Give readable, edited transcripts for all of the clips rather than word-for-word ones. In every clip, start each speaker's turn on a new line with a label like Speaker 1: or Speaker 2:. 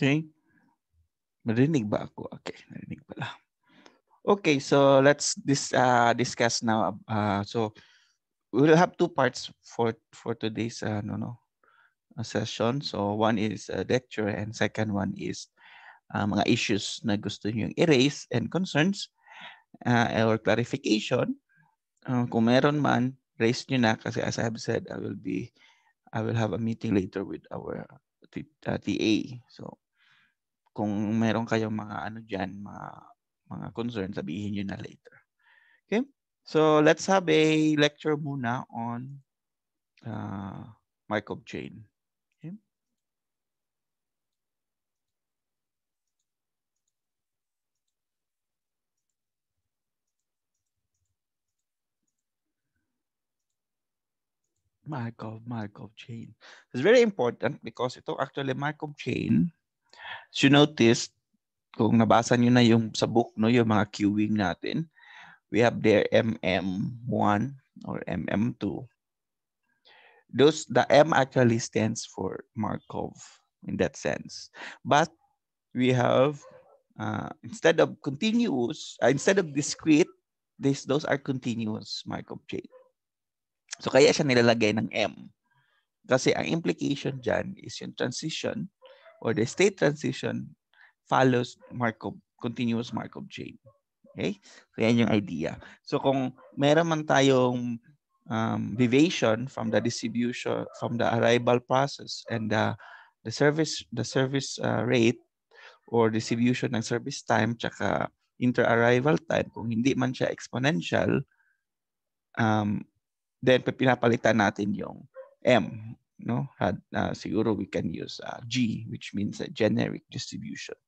Speaker 1: Okay. Marinig ba ako? Okay, narinig pala. Okay, so let's discuss now. So we'll have two parts for today's session. So one is a lecture and second one is mga issues na gusto niyo erase and concerns or clarification. Kung meron man, raise nyo na kasi as I have said, I will have a meeting later with our TA. So kung meron kayong mga ano diyan, mga concerns, sabihin niyo na later. Okay? So let's have a lecture muna on Markov Chain. Okay? Markov Chain. It's very important because ito actually Markov Chain, as you notice, kung nabasa nyo na yung sa book, no, yung mga queuing natin, we have there MM1 or MM2. The M actually stands for Markov in that sense. But we have, instead of continuous, instead of discrete, those are continuous Markov chain. So kaya siya nilalagay ng M. Kasi ang implication dyan is yung transition or the state transition follows continuous Markov chain. Okay? So yan yung idea. So kung meron man tayong deviation from the distribution, from the arrival process and the service rate or distribution ng service time tsaka inter-arrival time, kung hindi man siya exponential, then pinapalitan natin yung M. No? Siguro we can use G, which means a generic distribution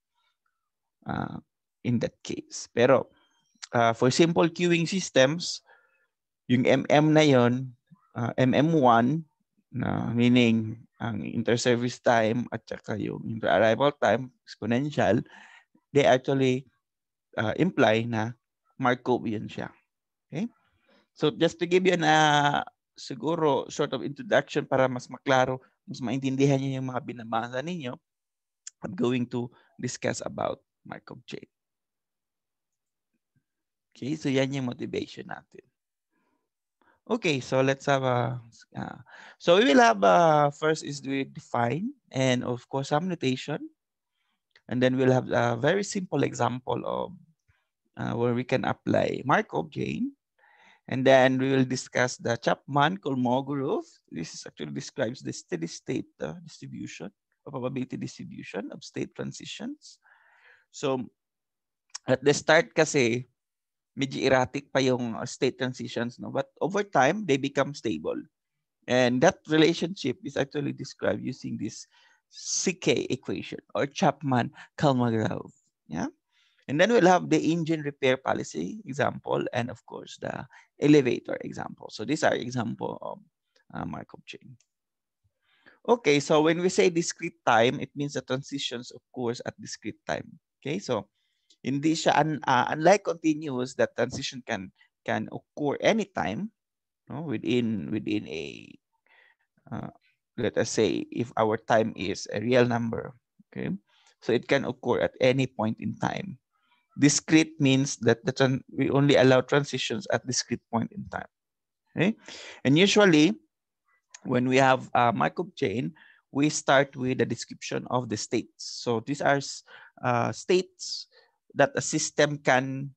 Speaker 1: in that case. Pero for simple queuing systems, yung MM na yon, MM1, na meaning ang inter-service time at saka yung inter-arrival time, exponential, they actually imply na Markovian siya. Okay? So just to give you siguro sort of introduction para mas maklaro, mas maintindihan niyo yung mga binabasa ninyo, I'm going to discuss about Markov chain. Okay, so yan yung motivation natin. Okay, so let's have so we will have first is we define and of course some notation, and then we'll have a very simple example of where we can apply Markov chain, and then we will discuss the Chapman-Kolmogorov. This is actually describes the steady state distribution, probability distribution of state transitions. So at the start kasi medyo erratic pa yung state transitions, no? But over time, they become stable. And that relationship is actually described using this CK equation or Chapman-Kolmogorov. Yeah? And then we'll have the engine repair policy example and, of course, the elevator example. So these are example of Markov chain. Okay, so when we say discrete time, it means the transitions, of course, at discrete time. Okay, so hindi siya unlike continuous, that transition can occur anytime, no? within a let us say if our time is a real number, okay, so it can occur at any point in time. Discrete means that we only allow transitions at discrete point in time. Okay, and usually when we have a Markov chain, we start with the description of the states. So these are states that a system can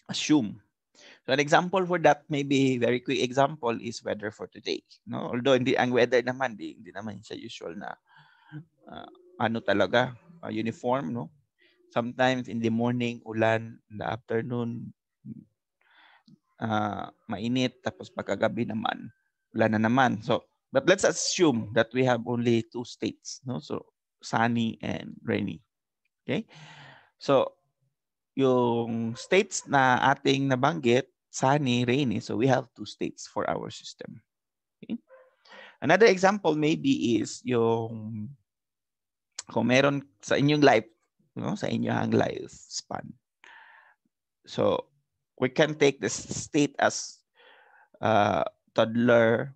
Speaker 1: assume. So an example for that, maybe very quick example, is weather for today. No, although hindi ang weather naman hindi naman siya usual na talaga uniform, no. Sometimes in the morning ulan, in the afternoon mainit, tapos pagkagabi naman ulan na naman. So but let's assume that we have only two states, no. So sunny and rainy. Okay? So, yung states na ating nabanggit, sunny, rainy, so we have two states for our system. Okay? Another example maybe is yung kung meron sa inyong life, no, sa inyong lifespan. So, we can take this state as toddler,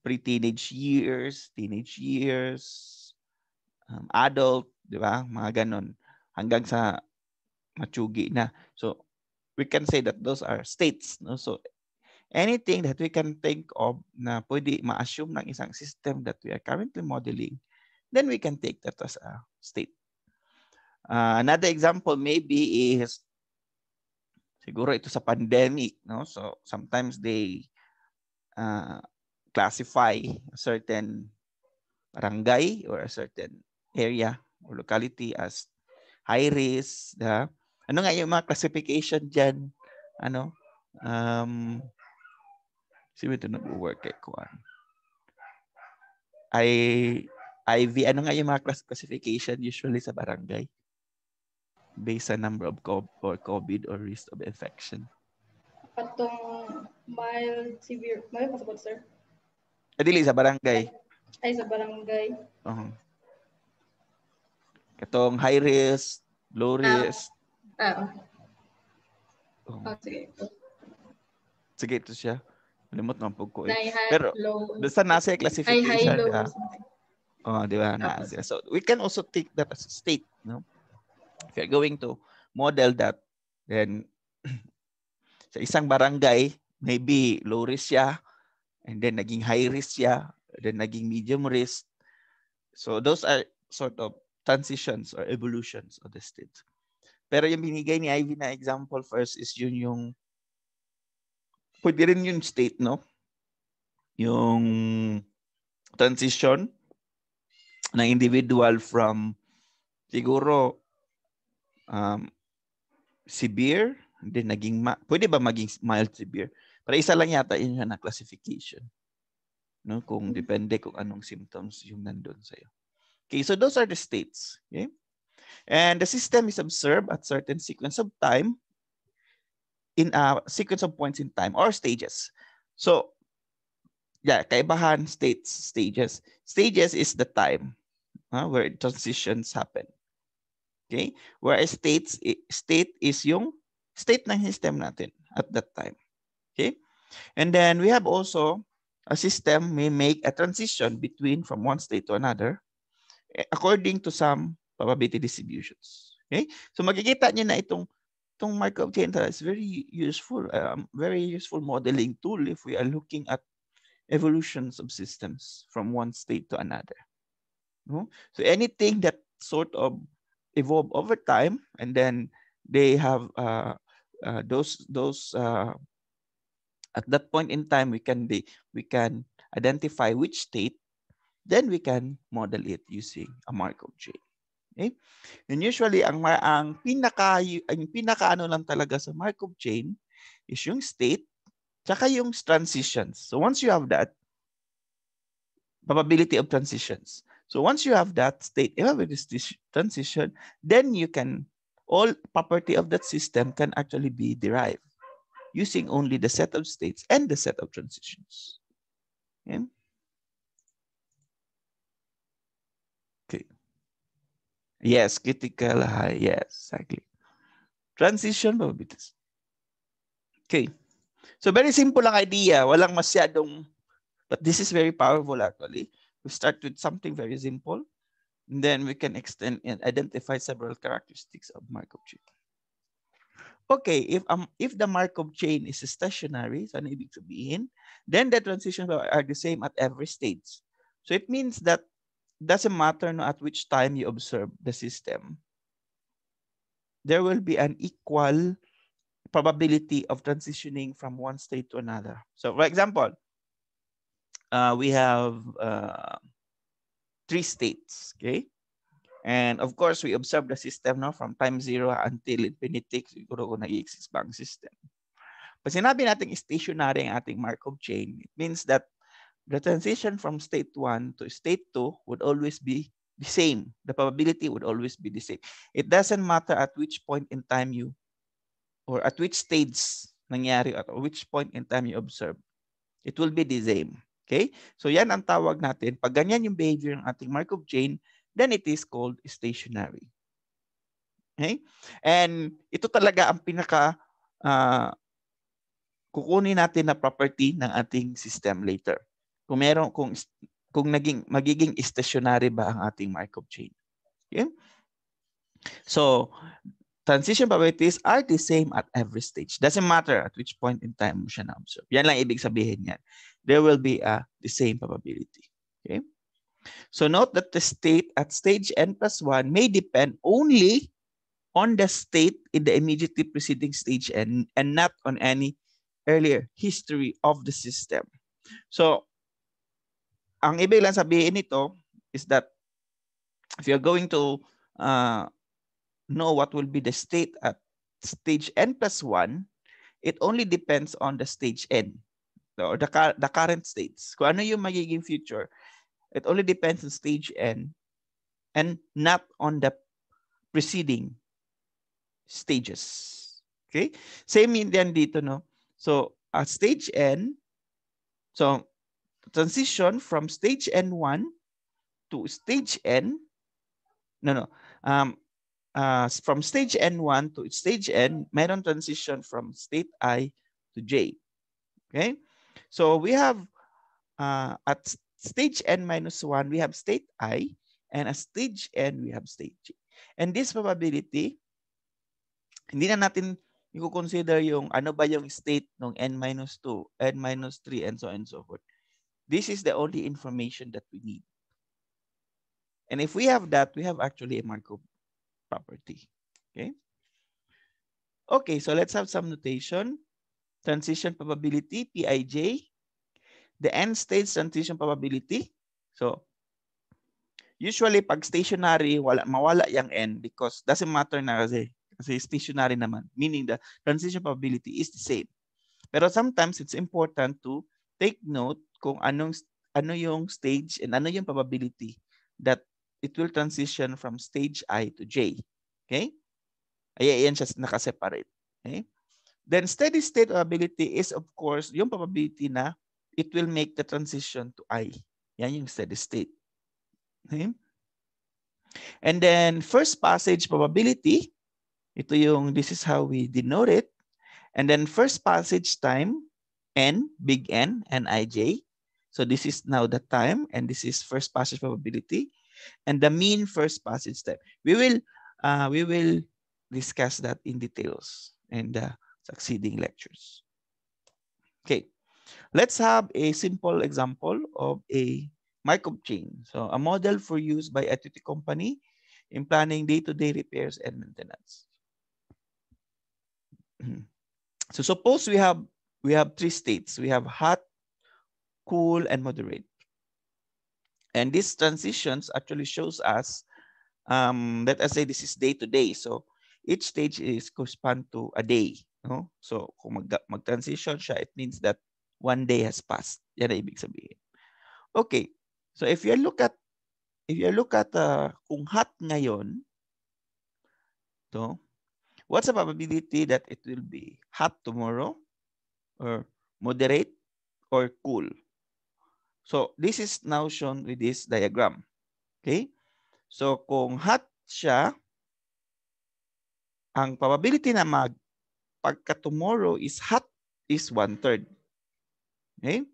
Speaker 1: pre-teenage years, teenage years, adult, di ba? Mga ganon. Hanggang sa matsugi na. So, we can say that those are states. No? So, anything that we can think of na pwede ma-assume ng isang system that we are currently modeling, then we can take that as a state. Another example maybe is, siguro ito sa pandemic. No? So, sometimes they classify a certain barangay or a certain area or locality as high risk. Ano nga yung mga classification dyan? Ano? Sino ito nag-work kay Kuan? IV, ano nga yung mga classification usually sa barangay? Based on number of COVID or risk of infection.
Speaker 2: Katong mild, severe. Mild pasabot, sir?
Speaker 1: Dili sa barangay.
Speaker 2: Ay, sa barangay.
Speaker 1: Katong high risk, low risk.
Speaker 2: Sige.
Speaker 1: Sige, ito siya. Malimot naman po ko. Pero, basta nasa classification.
Speaker 2: High, low.
Speaker 1: Di ba? Nasa. So, we can also take that as a state. No? If you're going to model that, then sa isang barangay, maybe low risk siya, and then naging high risk siya, then naging medium risk. So, those are sort of transitions or evolutions of the state. Pero yung binigay ni Ivy na example first is yun yung pwede rin yung state, no? Yung transition ng individual from siguro severe, then naging pwede ba maging mild severe? Pero isa lang yata yun na classification. No? Kung depende kung anong symptoms yung nandun sa'yo. Okay, so those are the states. Okay? And the system is observed at certain sequence of time in a sequence of points in time or stages. So, yeah, kaibahan stages. Stages is the time where transitions happen. Okay? Whereas state is yung state ng system natin at that time. Okay? And then we have also a system may make a transition from one state to another according to some probability distributions. Okay? So makikita niyo na itong Markov Chain is very useful modeling tool if we are looking at evolutions of systems from one state to another. No? So anything that sort of evolve over time, and then they have those at that point in time we can identify which state, then we can model it using a Markov chain. Okay? And usually ang pinaka ano lang talaga sa Markov chain is yung state tsaka yung transitions. So once you have that, probability of transitions. So once you have that state, you have this transition, then you can, all property of that system can actually be derived using only the set of states and the set of transitions. Okay. Okay. Yes, critical high. Yes, exactly. Transition probabilities. Okay. So very simple ang idea. Walang masyadong, but this is very powerful actually. We start with something very simple, and then we can extend and identify several characteristics of Markov chain. Okay, if the Markov chain is stationary, so ano ibig sabihin, then the transitions are the same at every stage. So it means that doesn't matter at which time you observe the system, there will be an equal probability of transitioning from one state to another. So for example, we have 3 states, okay? And of course, we observe the system from time 0 until infinity, siguro kung nag-exist ba ang system. Pag sinabi natin stationary ang ating Markov chain, it means that the transition from state 1 to state 2 would always be the same. The probability would always be the same. It doesn't matter at which point in time or at which stage nangyari, at which point in time you observe. It will be the same. Okay? So yan ang tawag natin. Pag ganyan yung behavior ng ating Markov chain, then it is called stationary. Okay? And ito talaga ang pinaka kukunin natin na property ng ating system later. Kung magiging stationary ba ang ating Markov chain. Okay? So, transition probabilities are the same at every stage. Doesn't matter at which point in time mo siya na-observe. Yan lang ibig sabihin yan. There will be the same probability. Okay? So note that the state at stage n+1 may depend only on the state in the immediately preceding stage n and not on any earlier history of the system. So, ang ibig lang sabihin nito is that if you're going to know what will be the state at stage n+1, it only depends on the stage n, or the current states. Kung ano yung magiging future, it only depends on stage n and not on the preceding stages. Okay? Same din dito, no? So, at stage n, so transition from stage n1 to stage n, from stage n1 to stage n, mayroon transition from state I to j. Okay? So, we have at stage n-1, we have state I, and at stage n, we have state j. And this probability, hindi na natin i-consider yung ano ba yung state ng n-2, n-3, and so on and so forth. This is the only information that we need. And if we have that, we have actually a Markov property. Okay? Okay, so let's have some notation. Transition probability, Pij. The end stage transition probability. So, usually pag stationary, mawala yung n because doesn't matter na kasi stationary naman. Meaning the transition probability is the same. Pero sometimes it's important to take note kung ano yung stage and ano yung probability that it will transition from stage I to J. Okay? Ayan siya nakaseparate. Okay? Then steady state probability is of course yung probability na it will make the transition to I. Yan yung steady state. Okay? And then first passage probability, this is how we denote it. And then first passage time, n, big N, and ij. So this is now the time, and this is first passage probability, and the mean first passage time. We will discuss that in details in the succeeding lectures. Okay, let's have a simple example of a Markov chain. So a model for use by a utility company in planning day-to-day repairs and maintenance. So suppose we have three states. We have hot, cool, and moderate. And these transitions actually shows us, let us say this is day to day. So each stage is correspond to a day. No? So kung mag-transition siya, it means that one day has passed. Yan ang ibig sabihin. Okay. So if you look at kung hot ngayon, so what's the probability that it will be hot tomorrow, or moderate, or cool? So this is now shown with this diagram. Okay? So kung hot siya, ang probability na pagka tomorrow is hot is 1/3. Okay?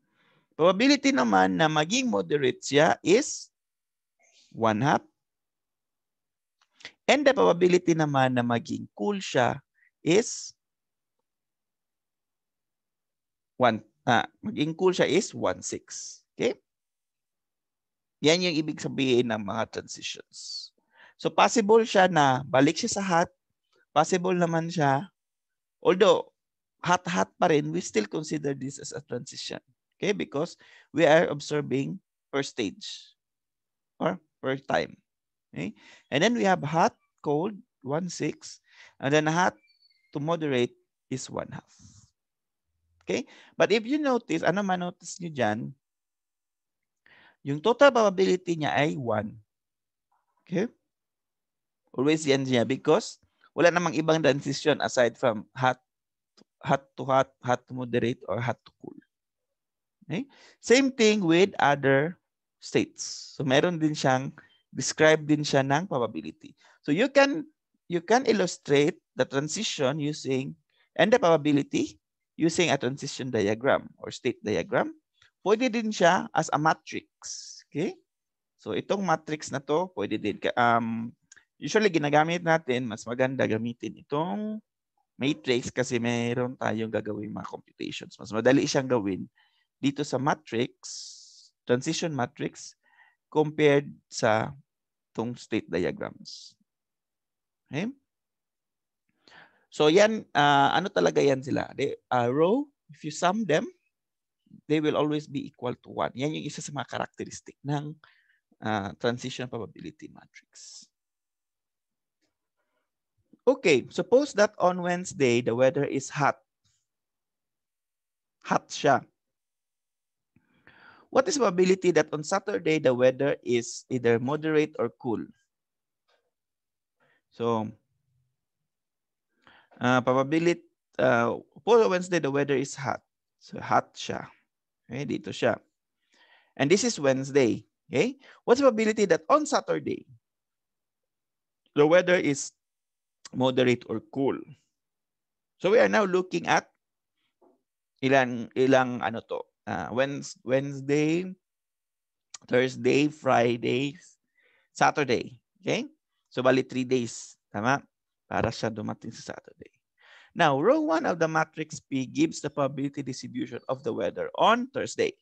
Speaker 1: Probability naman na maging moderate siya is 1/2. And the probability naman na maging cool siya is maging cool siya is 1/6. Okay? Yan yung ibig sabihin ng mga transitions. So possible siya na balik siya sa hot, possible naman siya, although hot pa rin, we still consider this as a transition. Okay? Because we are observing per stage or per time. Okay? And then we have hot, cold, 1/6, and then hot to moderate is 1/2. Okay? But if you notice, ano man-notice nyo dyan, yung total probability niya ay 1. Okay? Always yan niya because wala namang ibang transition aside from hot to hot, hot to moderate, or hot to cool. Okay? Same thing with other states. So meron din siyang, describe din siya ng probability. So you can illustrate the transition using, and the probability using a transition diagram or state diagram pwede din siya as a matrix. Okay? So itong matrix na to, pwede din. Usually ginagamit natin, mas maganda gamitin itong matrix kasi mayroon tayong gagawin mga computations. Mas madali siyang gawin dito sa matrix, transition matrix, compared sa itong state diagrams. Okay? So yan, ano talaga yan sila? Row, if you sum them, they will always be equal to 1. Yan yung isa sa mga characteristic ng transition probability matrix. Okay, suppose that on Wednesday, the weather is hot. Hot siya. What is the probability that on Saturday, the weather is either moderate or cool? So, probability, for Wednesday, the weather is hot. So, hot siya. Okay, dito siya. And this is Wednesday. Okay, what's the probability that on Saturday, the weather is moderate or cool? So, we are now looking at ilang ano to? Wednesday, Thursday, Friday, Saturday. Okay? So, bali 3 days. Tama? Para siya dumating sa Saturday. Now, row 1 of the matrix P gives the probability distribution of the weather on Thursday.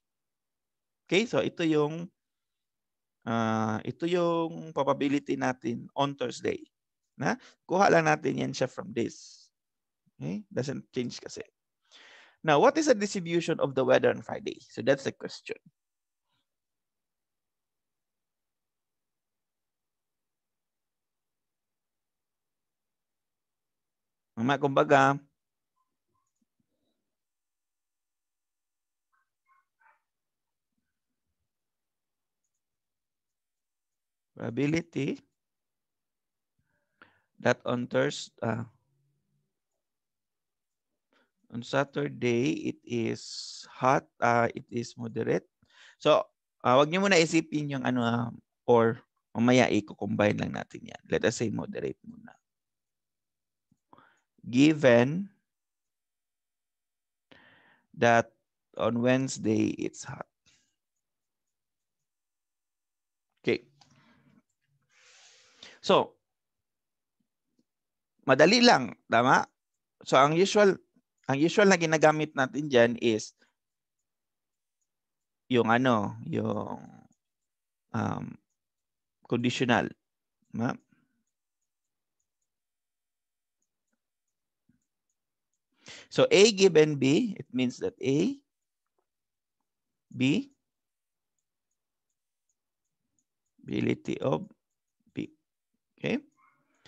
Speaker 1: Okay? So, ito yung probability natin on Thursday. Na? Kuha lang natin yan siya from this. Okay? Doesn't change kasi. Now, what is the distribution of the weather on Friday? So, that's the question. Kumbaga, probability that on Thursday, on Saturday, it is hot, it is moderate. So, wag niyo muna isipin yung ano, or mamaya i-combine lang natin yan. Let us say moderate muna. Given that on Wednesday, it's hot. Okay. So, madali lang, tama? So, ang usual na ginagamit natin dyan is yung ano, yung conditional. Tama? So, A given B, it means that A, B, probability of B. Okay?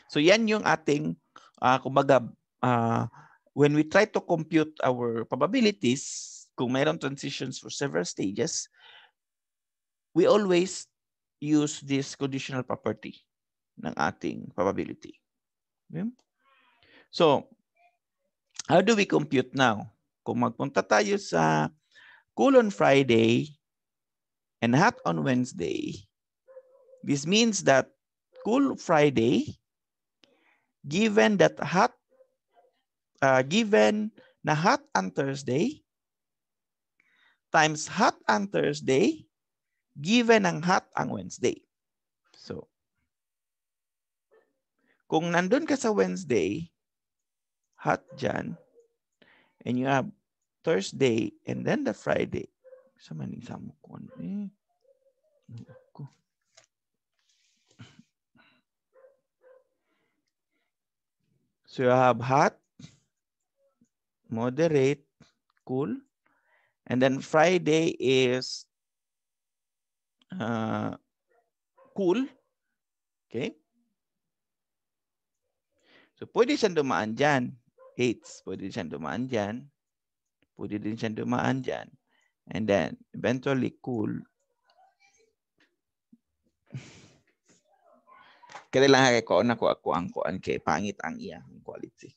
Speaker 1: So, yan yung ating, kumbaga, when we try to compute our probabilities, kung mayroon transitions for several stages, we always use this conditional property ng ating probability. Okay? So, how do we compute now? Kung magpunta tayo sa cool on Friday and hot on Wednesday, this means that cool Friday, given that hot, given na hot on Thursday, times hot on Thursday, given ang hot ang Wednesday. So, kung nandun ka sa Wednesday, hot dyan, and you have Thursday and then the Friday. Sa maning samukon eh. So you have hot, moderate, cool, and then Friday is cool. Okay? So pwede siyang dumaan dyan. 8s, pwede siyang dumaan dyan. Pwede din siyang dumaan dyan. And then eventually cool. Kaya lang ko na ko ako ang kuan kay pangit ang iya quality.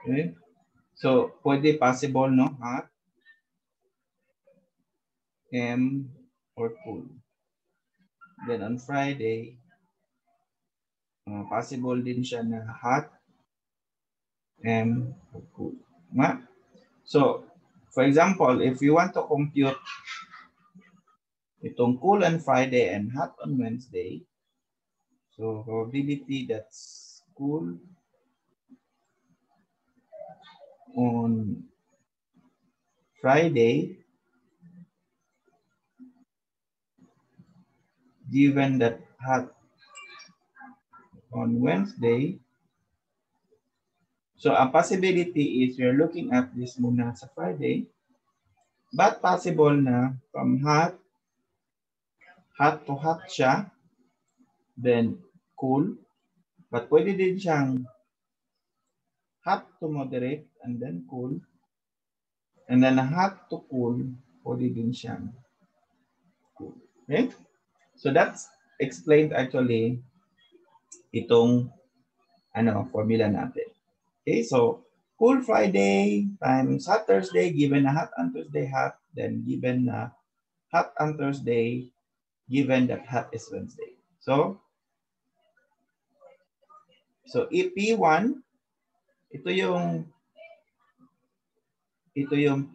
Speaker 1: Okay. So, pwede possible, no? Hot, M or cool. Then on Friday, possible din siya na hot, M or cool. Ma? So, for example, if you want to compute itong cool on Friday and hot on Wednesday, so probability that's cool on Friday given that hot on Wednesday. So a possibility is you're looking at this muna sa Friday, but possible na from hot to hot siya, then cool, but pwede din siyang hot to moderate and then cool, and then hot to cool, pwede din siyang cool. Okay? So that's explained actually itong formula natin. Okay, so cool Friday times hot Thursday given na hot on Tuesday hot, then given na hot on Thursday given that hot is Wednesday. So P1, ito yung P11,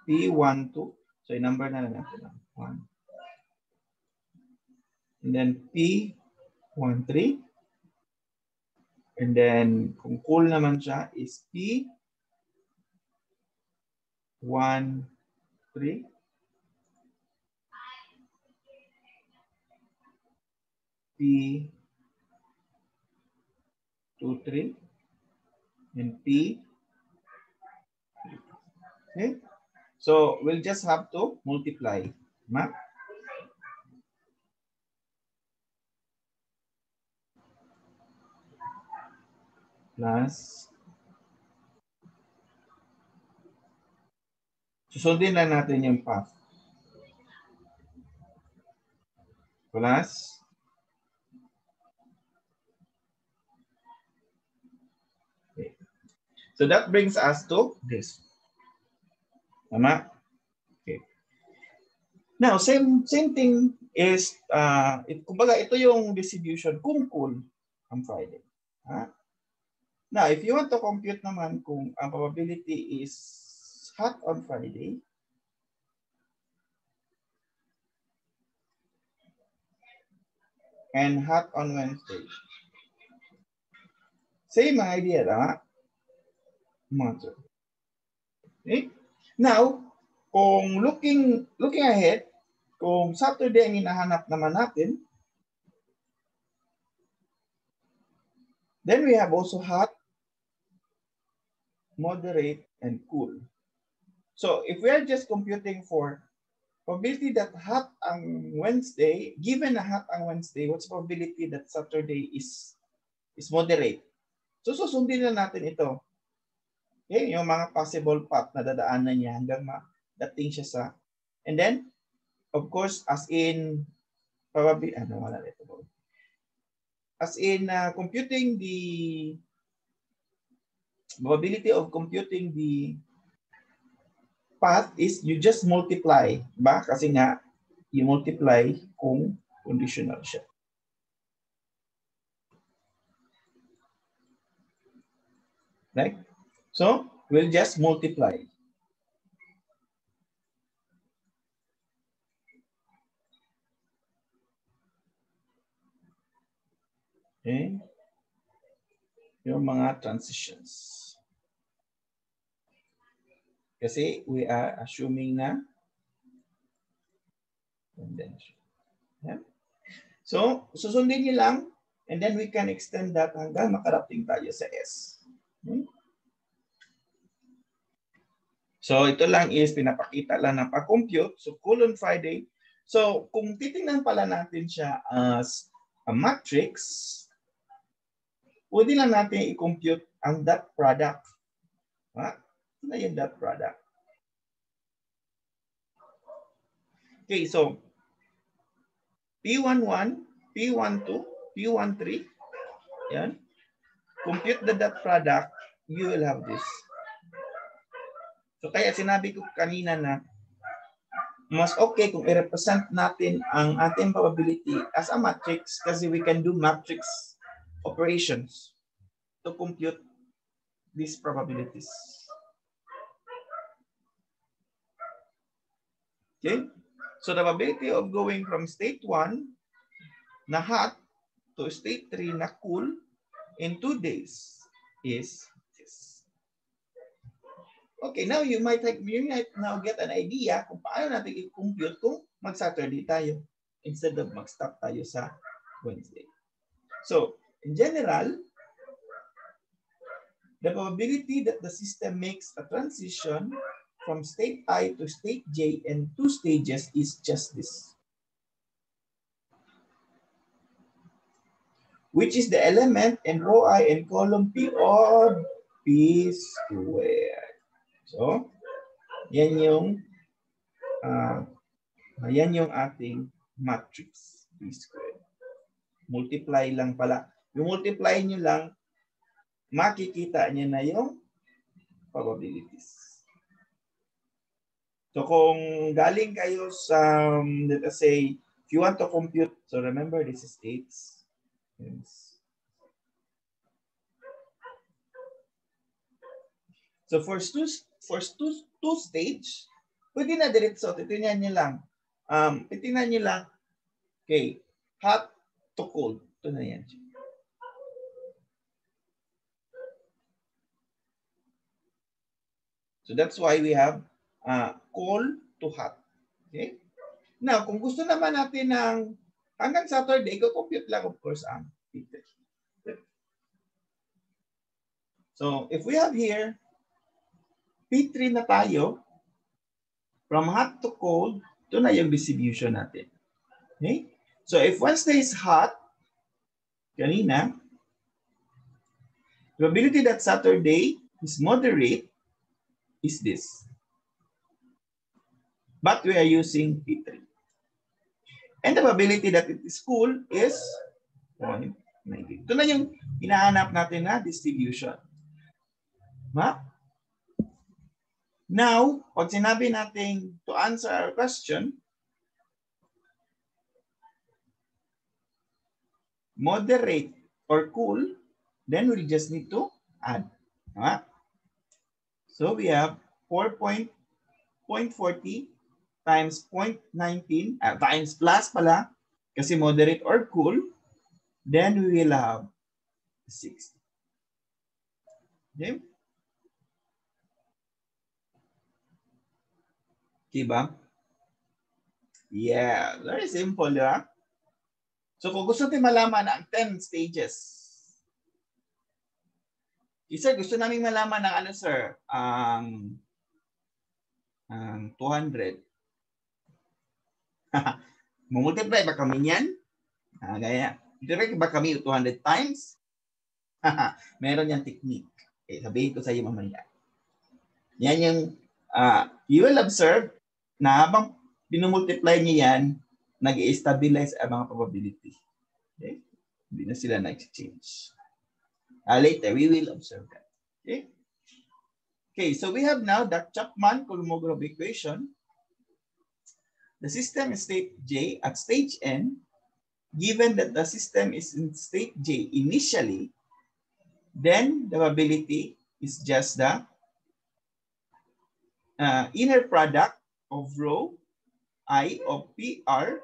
Speaker 1: P12. So i-number na lang natin. 1. And then P13. And then kung cool naman siya is P13. P23 and P. Okay, so we'll just have to multiply. Ma? Plus. Susundin lang natin yung path. Plus. Okay. So that brings us to this. Tama? Okay. Now, same thing is, kumbaga ito yung distribution kung cool on Friday. Ha? Now, if you want to compute naman kung ang probability is hot on Friday, and hot on Wednesday. Same idea, tama? Okay? Now, kung looking ahead, kung Saturday ang hinahanap naman natin, then we have also hot, moderate, and cool. So if we are just computing for probability that hot ang Wednesday, given na hot ang Wednesday, what's probability that Saturday is moderate? So susundin na natin ito. Okay, yung mga possible path na dadaanan niya hanggang madating siya sa, and then of course as in probably computing the probability of computing the path is you just multiply, ba? Kasi nga you multiply kung conditional siya. Right? So, we'll just multiply. Okay? Yung mga transitions. Kasi we are assuming na convention. Yeah? So, susundin niyo lang and then we can extend that hanggang makarating tayo sa S. Okay? So, ito lang is pinapakita lang na pag-compute. So, cool on Friday. So, kung titingnan pala natin siya as a matrix, pwede lang natin i-compute ang dot product. Ha? Ito na yung dot product. Okay, so P11, P12, P13, yan. Compute the dot product, you will have this. So kaya sinabi ko kanina na mas okay kung i-represent natin ang ating probability as a matrix kasi we can do matrix operations to compute these probabilities. Okay? So the probability of going from state 1 na hot to state 3 na cool in 2 days is this. Okay, now you might now get an idea kung paano natin i-compute kung mag-Saturday tayo instead of mag-stop tayo sa Wednesday. So, in general, the probability that the system makes a transition from state I to state J in 2 stages is just this. Which is the element in row I and column P of P squared. So, yan yung ating matrix P squared. Multiply lang pala. Yung multiply nyo lang, makikita nyo na yung probabilities. So kung galing kayo sa, let us say, if you want to compute, so remember this is 8. Yes. So for two stage, pwede na diretso. Titingnan nyo lang. Okay, hot to cold. Ito na yan. So that's why we have cold to hot. Okay? Now, kung gusto naman natin ng hanggang Saturday, compute lang of course ang P3. So if we have here, P3 na tayo, from hot to cold, ito na yung distribution natin. Okay? So if one stays hot, kanina, probability that Saturday is moderate is this. But we are using P3. And the probability that it is cool is 0.90. Ito na yung hinahanap natin na distribution. Ma? Now, pag sinabi natin to answer our question, moderate or cool, then we just need to add. So we have 4.40 times 0.19 times plus pala kasi moderate or cool, then we will have 60. Okay? Okay ba? Yeah, very simple, di ba? So kung gusto natin malaman ang 10 stages, sir, gusto namin malaman ng ano, sir? 200. Multiply ba kami niyan? Gaya. Direct ba kami 200 times? Meron yan technique. Okay, sabihin ko sa iyo mamaya. Yan yung, you will observe na habang pinumultiply niyo yan, nag-i-stabilize ang mga probability. Okay? Hindi na sila nag-change. Later, we will observe that. Okay? Okay, so we have now the Chapman-Kolmogorov equation. The system is state J at stage N. Given that the system is in state J initially, then the probability is just the inner product of row I of PR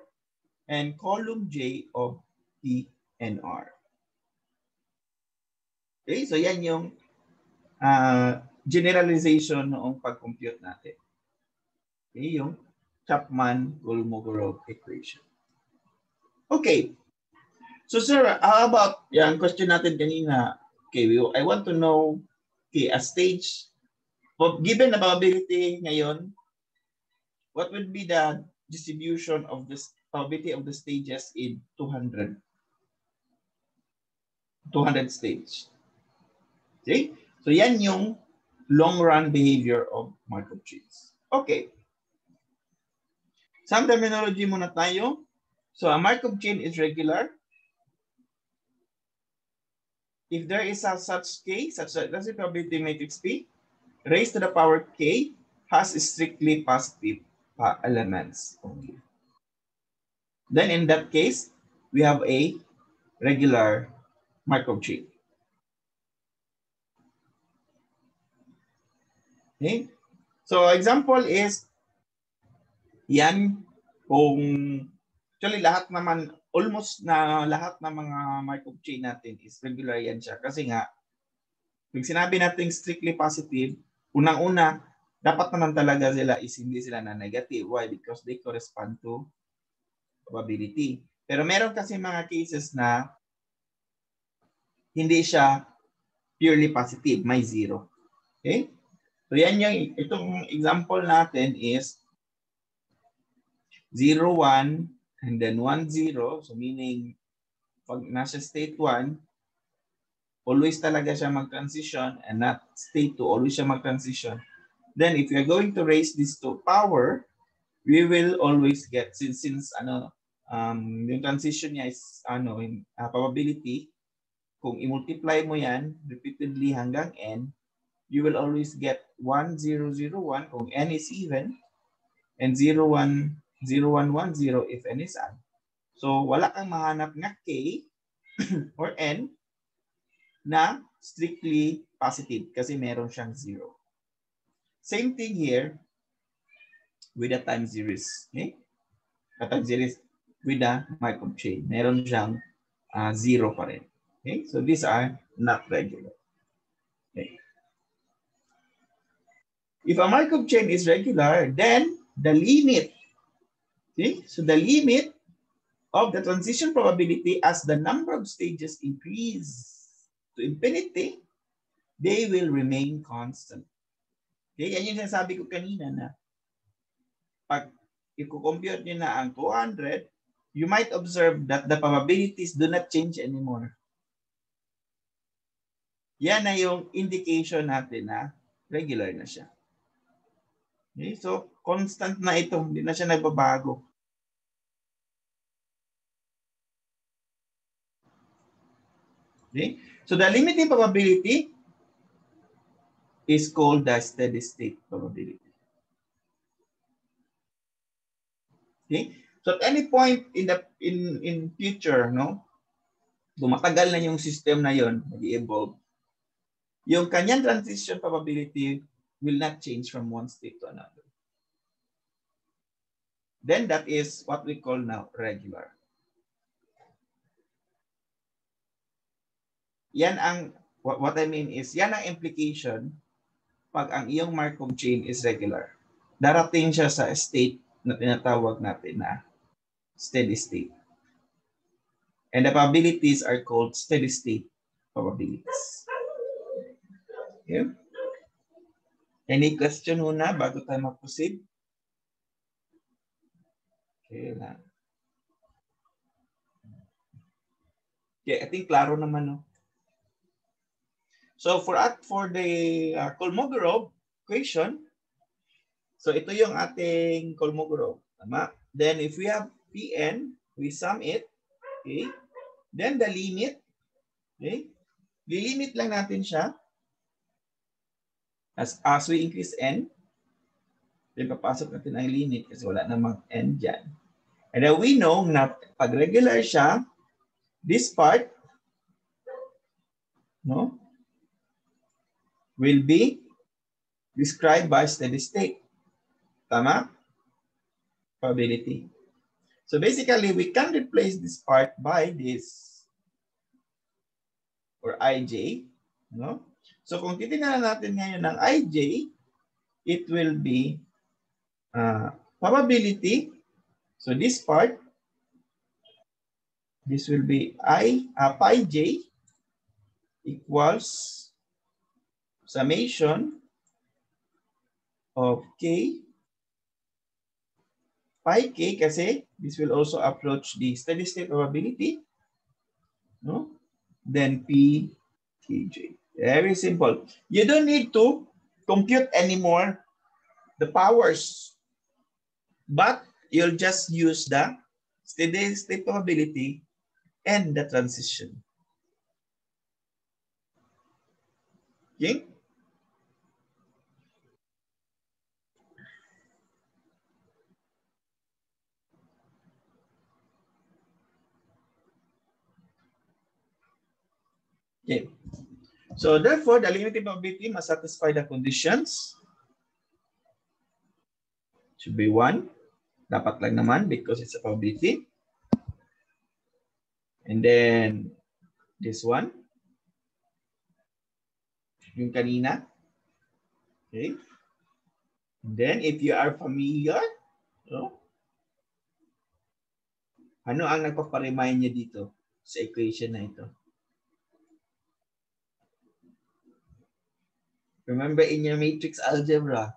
Speaker 1: and column J of P and R. Okay, so yan yung generalization noong pag-compute natin. Okay, yung Chapman-Kolmogorov equation. Okay. So sir, how about yung question natin kanina? Okay, I want to know, okay, a stage, given the probability ngayon, what would be the distribution of this probability of the stages in 200 stage? Okay? So yan yung long-run behavior of Markov chains. Okay. Some terminology muna tayo. So a Markov chain is regular. If there is a such K, such a probability matrix P, raised to the power K, has strictly positive elements only. Then in that case, we have a regular Markov chain. Okay? So example is, yan kung actually lahat naman, almost na lahat ng mga Markov chain natin is regular yan siya. Kasi nga, pag sinabi natin strictly positive, unang-una, dapat naman talaga sila is hindi sila na negative. Why? Because they correspond to probability. Pero meron kasi mga cases na hindi siya purely positive, may zero. Okay? So yan yung, itong example natin is 0, 1, and then 1, 0. So meaning, pag nasa state 1, always talaga siya mag-transition, and not state 2, always siya mag-transition. Then if you're going to raise this to power, we will always get, since yung transition niya is probability, kung i-multiply mo yan repeatedly hanggang n, you will always get 1, 0, 0, 1 kung n is even, and 0, 1, 0, 1, 1, 0 if n is odd. So wala kang mahanap nga k or n na strictly positive kasi meron siyang 0. Same thing here with the time series. Okay? The time series with the Markov chain. Meron siyang 0 pa rin. Okay? So these are not regular. Okay. If a Markov chain is regular, then the limit, okay? So the limit of the transition probability as the number of stages increase to infinity, they will remain constant. Okay? Yan yung sinasabi ko kanina na pag i-compute nyo na ang 200, you might observe that the probabilities do not change anymore. Yan na yung indication natin na regular na siya. Okay? So, constant na ito. Hindi na siya nagbabago. Okay? So, the limiting probability is called the steady state probability. Okay? So, at any point in future, no? Kung matagal na yung system na yon, nag-evolve, yung kanyang transition probability will not change from one state to another. Then that is what we call now regular. Yan ang, what I mean is, yan ang implication pag ang iyong Markov chain is regular. Darating siya sa state na tinatawag natin na steady state. And the probabilities are called steady state probabilities. Okay? Any question muna bago tayo mag-proceed? Okay lang. Okay, I think klaro naman, no? So for the Kolmogorov equation, so ito yung ating Kolmogorov. Tama? Then if we have Pn, we sum it. Okay? Then the limit. Okay? Lilimit lang natin siya. As we increase n, then papasok natin ang limit kasi wala namang n dyan. And then we know na pag regular siya, this part, no, will be described by steady state. Tama? Probability. So basically, we can replace this part by this or ij. No? So kung titingnan natin ngayon ng ij, it will be probability. So this part, this will be pi j equals summation of k pi k kasi this will also approach the steady state probability. No? Then p kj. Very simple. You don't need to compute anymore the powers, but you'll just use the steady state probability and the transition. Okay? Okay. So therefore, the limiting probability must satisfy the conditions. Should be 1. Dapat lang naman because it's a probability. And then this one. Yung kanina. Okay. And then if you are familiar, no? Ano ang nagpaparemind niya dito sa equation na ito? Remember in your matrix algebra,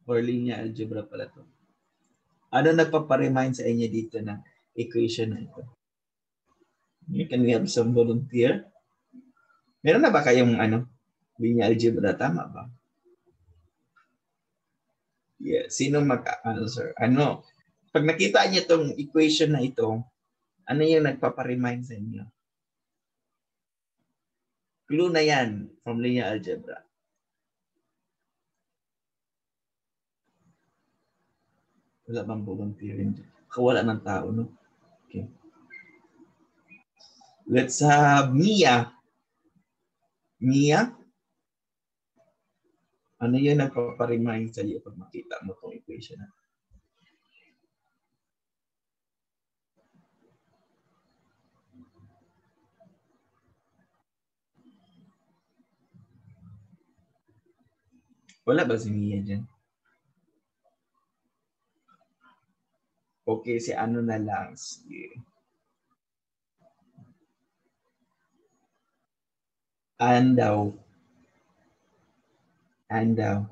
Speaker 1: or linear algebra pala to. Ano nagpaparemind sa inyo dito na equation na ito? Can we have some volunteer? Meron na ba kayong linear algebra? Tama ba? Yeah. Sino mag-answer? Pag nakita niyo itong equation na ito, ano yung nagpaparemind sa inyo? Clue na yan from linear algebra. Wala bang volunteering? Wala ng tao, no? Okay. Let's have Mia. Mia? Ano yung nagpaparemind sa iyo pag makita mo itong equation na? Wala ba si Mia dyan? Okay, si ano na lang. Sige. Andaw. Andaw.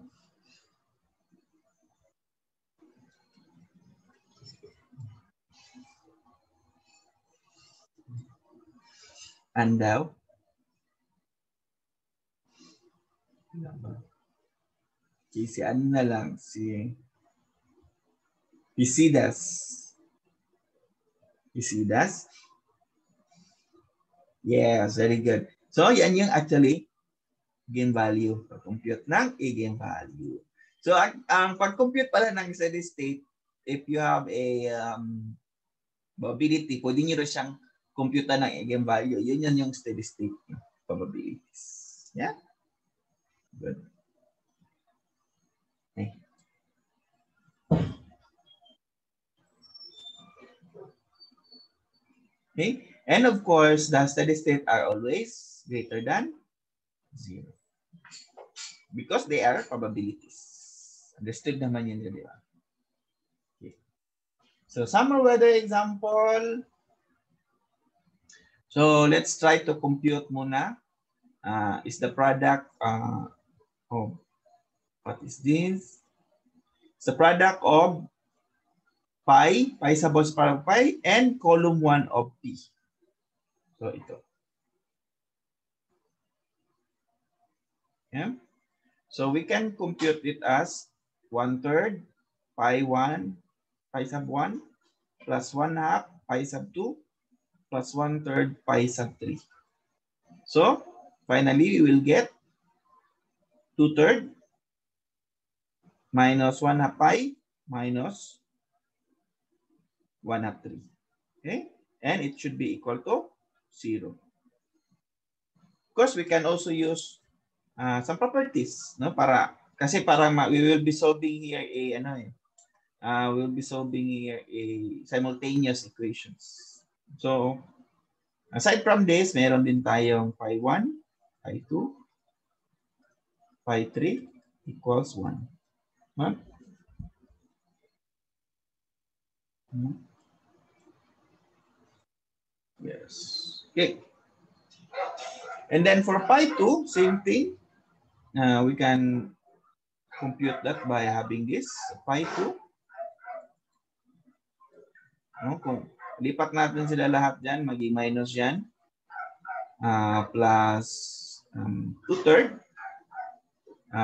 Speaker 1: Andaw. Okay, si ano na lang. Si Isidas. Isidas? Yes, very good. So, yan yung actually eigenvalue. Pag-compute ng eigenvalue. So, ang pag-compute pala ng steady state, if you have a probability, pwede nyo rin siyang computer ng eigenvalue. Yun yung steady state probabilities. Yeah? Good. Okay. Okay. And of course, the steady state are always greater than 0. Because they are probabilities. Understood naman yun, di ba? Okay. So, summer weather example. So, let's try to compute muna. Is the product of, what is this? It's the product of pi sa boss para pi, and column 1 of p. So, ito. Yeah? So, we can compute it as 1/3 pi 1 pi sub 1 plus 1/2 pi sub 2 plus 1/3 pi sub 3. So, finally, we will get 2/3 minus 1/2 pi minus 1/2 3. Okay? And it should be equal to 0. Of course, we can also use some properties, no? Kasi we will be solving here we'll be solving here a simultaneous equations. So, aside from this, meron din tayong pi 1, pi 2, pi 3 equals 1. Huh? Yes. Okay. And then for pi 2, same thing. We can compute that by having this pi 2. No? Kung lipat natin sila lahat dyan, maging minus yan. Plus 2/3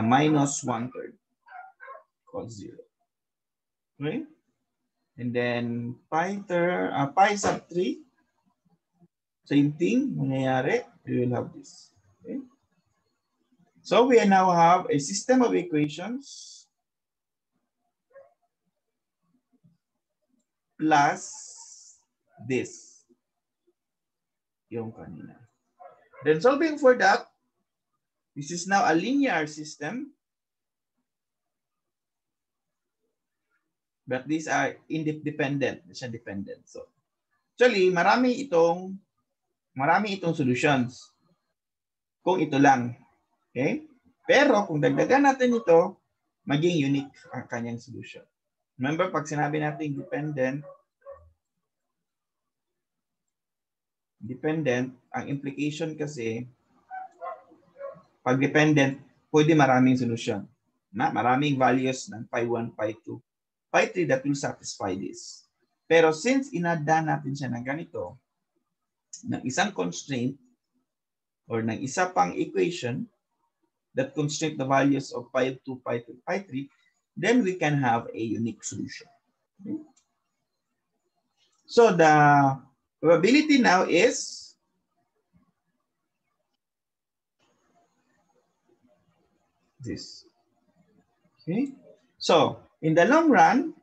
Speaker 1: minus 1/3 equals 0. Okay? And then pi sub 3, same thing, mangyayari, we will have this. Okay? So we now have a system of equations plus this. Yung kanina. Then solving for that, this is now a linear system. But these are independent. It's dependent. So, actually, marami itong solutions. Kung ito lang. Okay? Pero kung dagdagan natin ito, maging unique ang kanyang solution. Remember, pag sinabi natin dependent, ang implication kasi, pag dependent, pwede maraming solution. Maraming values ng pi 1, pi 2, pi 3 that will satisfy this. Pero since inada natin siya ng ganito, ng isang constraint, or ng isa pang equation, that constraint the values of pi 2, pi 2, pi 3, then we can have a unique solution. Okay? So the probability now is this. Okay? So in the long run,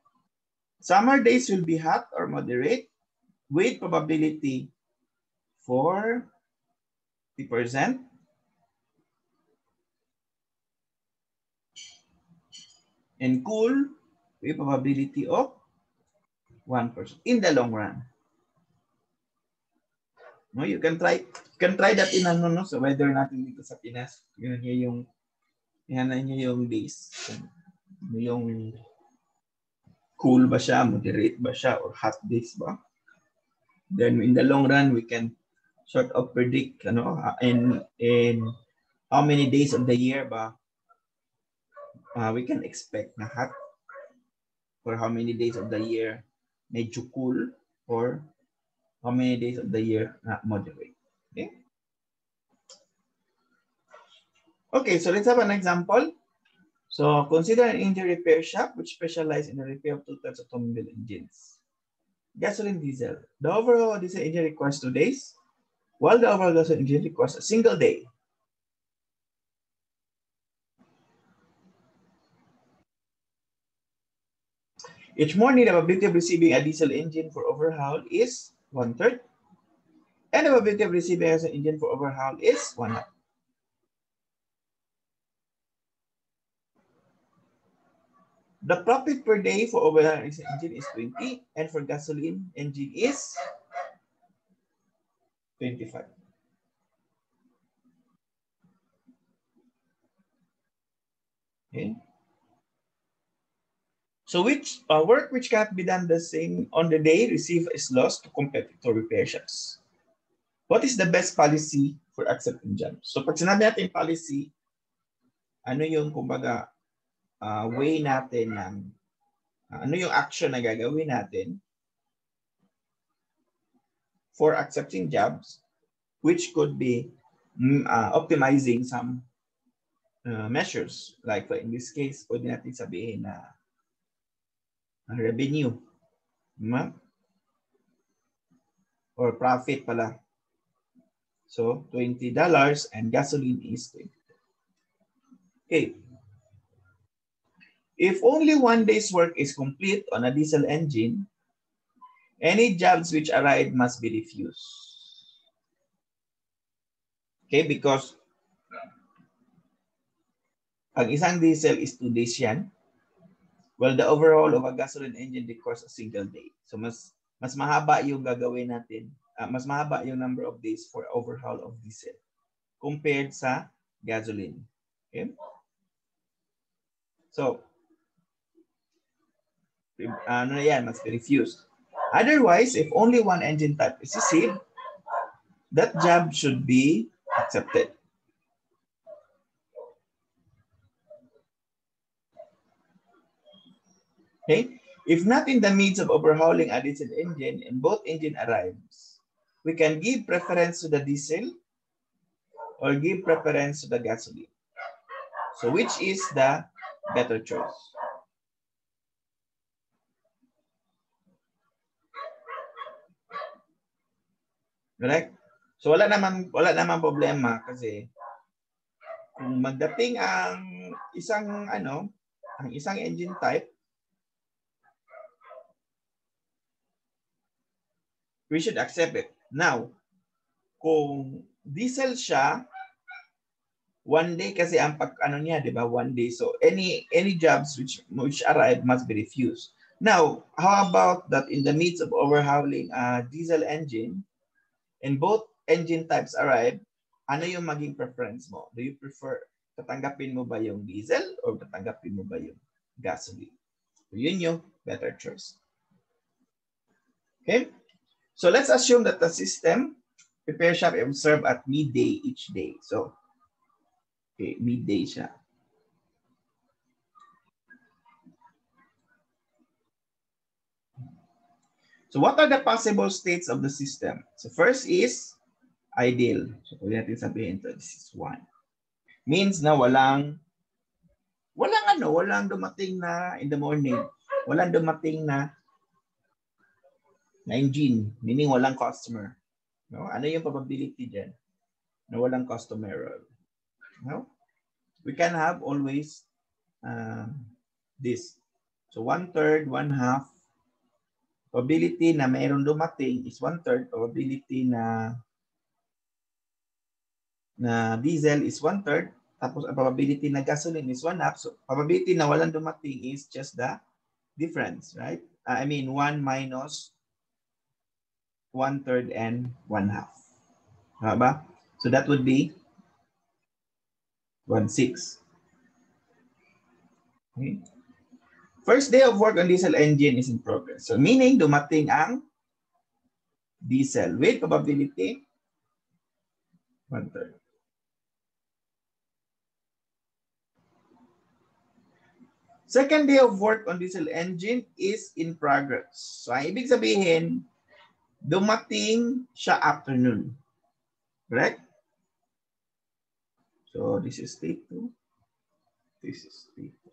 Speaker 1: summer days will be hot or moderate with probability 40%. And cool with probability of 1% in the long run. No, you can try that in sa weather natin dito sa Pinas. Yan yung days. Yung cool ba siya, moderate ba siya, or hot days ba? Then in the long run, we can sort of predict in how many days of the year ba we can expect na hot, or how many days of the year medyo cool, or how many days of the year na moderate. Okay? Okay, so let's have an example. So consider an engine repair shop which specializes in the repair of two types of automobile engines. Gasoline, diesel. The overall diesel engine requires 2 days, while the overall gasoline engine requires a single day. Each morning, the probability of receiving a diesel engine for overhaul is 1/3, and the probability of receiving an engine for overhaul is 1/2. The profit per day for overhaul engine is 20, and for gasoline engine is 25. Okay. So which work which cannot be done the same on the day received is lost to competitor repair shops. What is the best policy for accepting jobs? So pag sinabi natin policy, ano yung kumbaga way natin ng ano yung action na gagawin natin for accepting jobs, which could be optimizing some measures. Like in this case, pwede natin sabihin na revenue, or profit pala. So $20 and gasoline is 20. Okay. If only 1 day's work is complete on a diesel engine, any jobs which arrive must be refused. Okay, because ang isang diesel is 2 days yan, well, the overall of a gasoline engine requires a single day. So mas mahaba yung gagawin natin, mas mahaba yung number of days for overhaul of diesel compared sa gasoline. Okay? So, ano na yan, must be refused. Otherwise, if only one engine type is received, that job should be accepted. Okay? If not in the means of overhauling a diesel engine and both engine arrives, we can give preference to the diesel or give preference to the gasoline. So which is the better choice? Correct? So wala naman problema kasi kung magdating ang isang engine type, We should accept it. Now, kung diesel siya, one day kasi ang ano niya, di ba? One day. So any jobs which arrive must be refused. Now, how about that in the midst of overhauling a diesel engine and both engine types arrive, ano yung maging preference mo? Do you prefer tatanggapin mo ba yung diesel or tatanggapin mo ba yung gasoline? So yun yung better choice. Okay? So let's assume that the system repair shop observe at midday each day. So, okay, midday siya. So what are the possible states of the system? So first is ideal. So pwede natin sabihin ito, this is 1. Means na walang dumating na in the morning. Walang dumating na engine, meaning walang customer. No? Ano yung probability dyan na walang customer? No? We can have always this. So 1/3, 1/2. Probability na mayroon dumating is 1/3. Probability na diesel is 1/3. Tapos ang probability na gasoline is 1/2. So probability na walang dumating is just the difference, right? I mean 1 minus 1/3 and 1/2. Diba? So that would be 1/6. Okay. First day of work on diesel engine is in progress. So meaning dumating ang diesel with probability 1/3. Second day of work on diesel engine is in progress. So ang ibig sabihin, dumating siya afternoon. Correct? So this is state 2. This is state 2.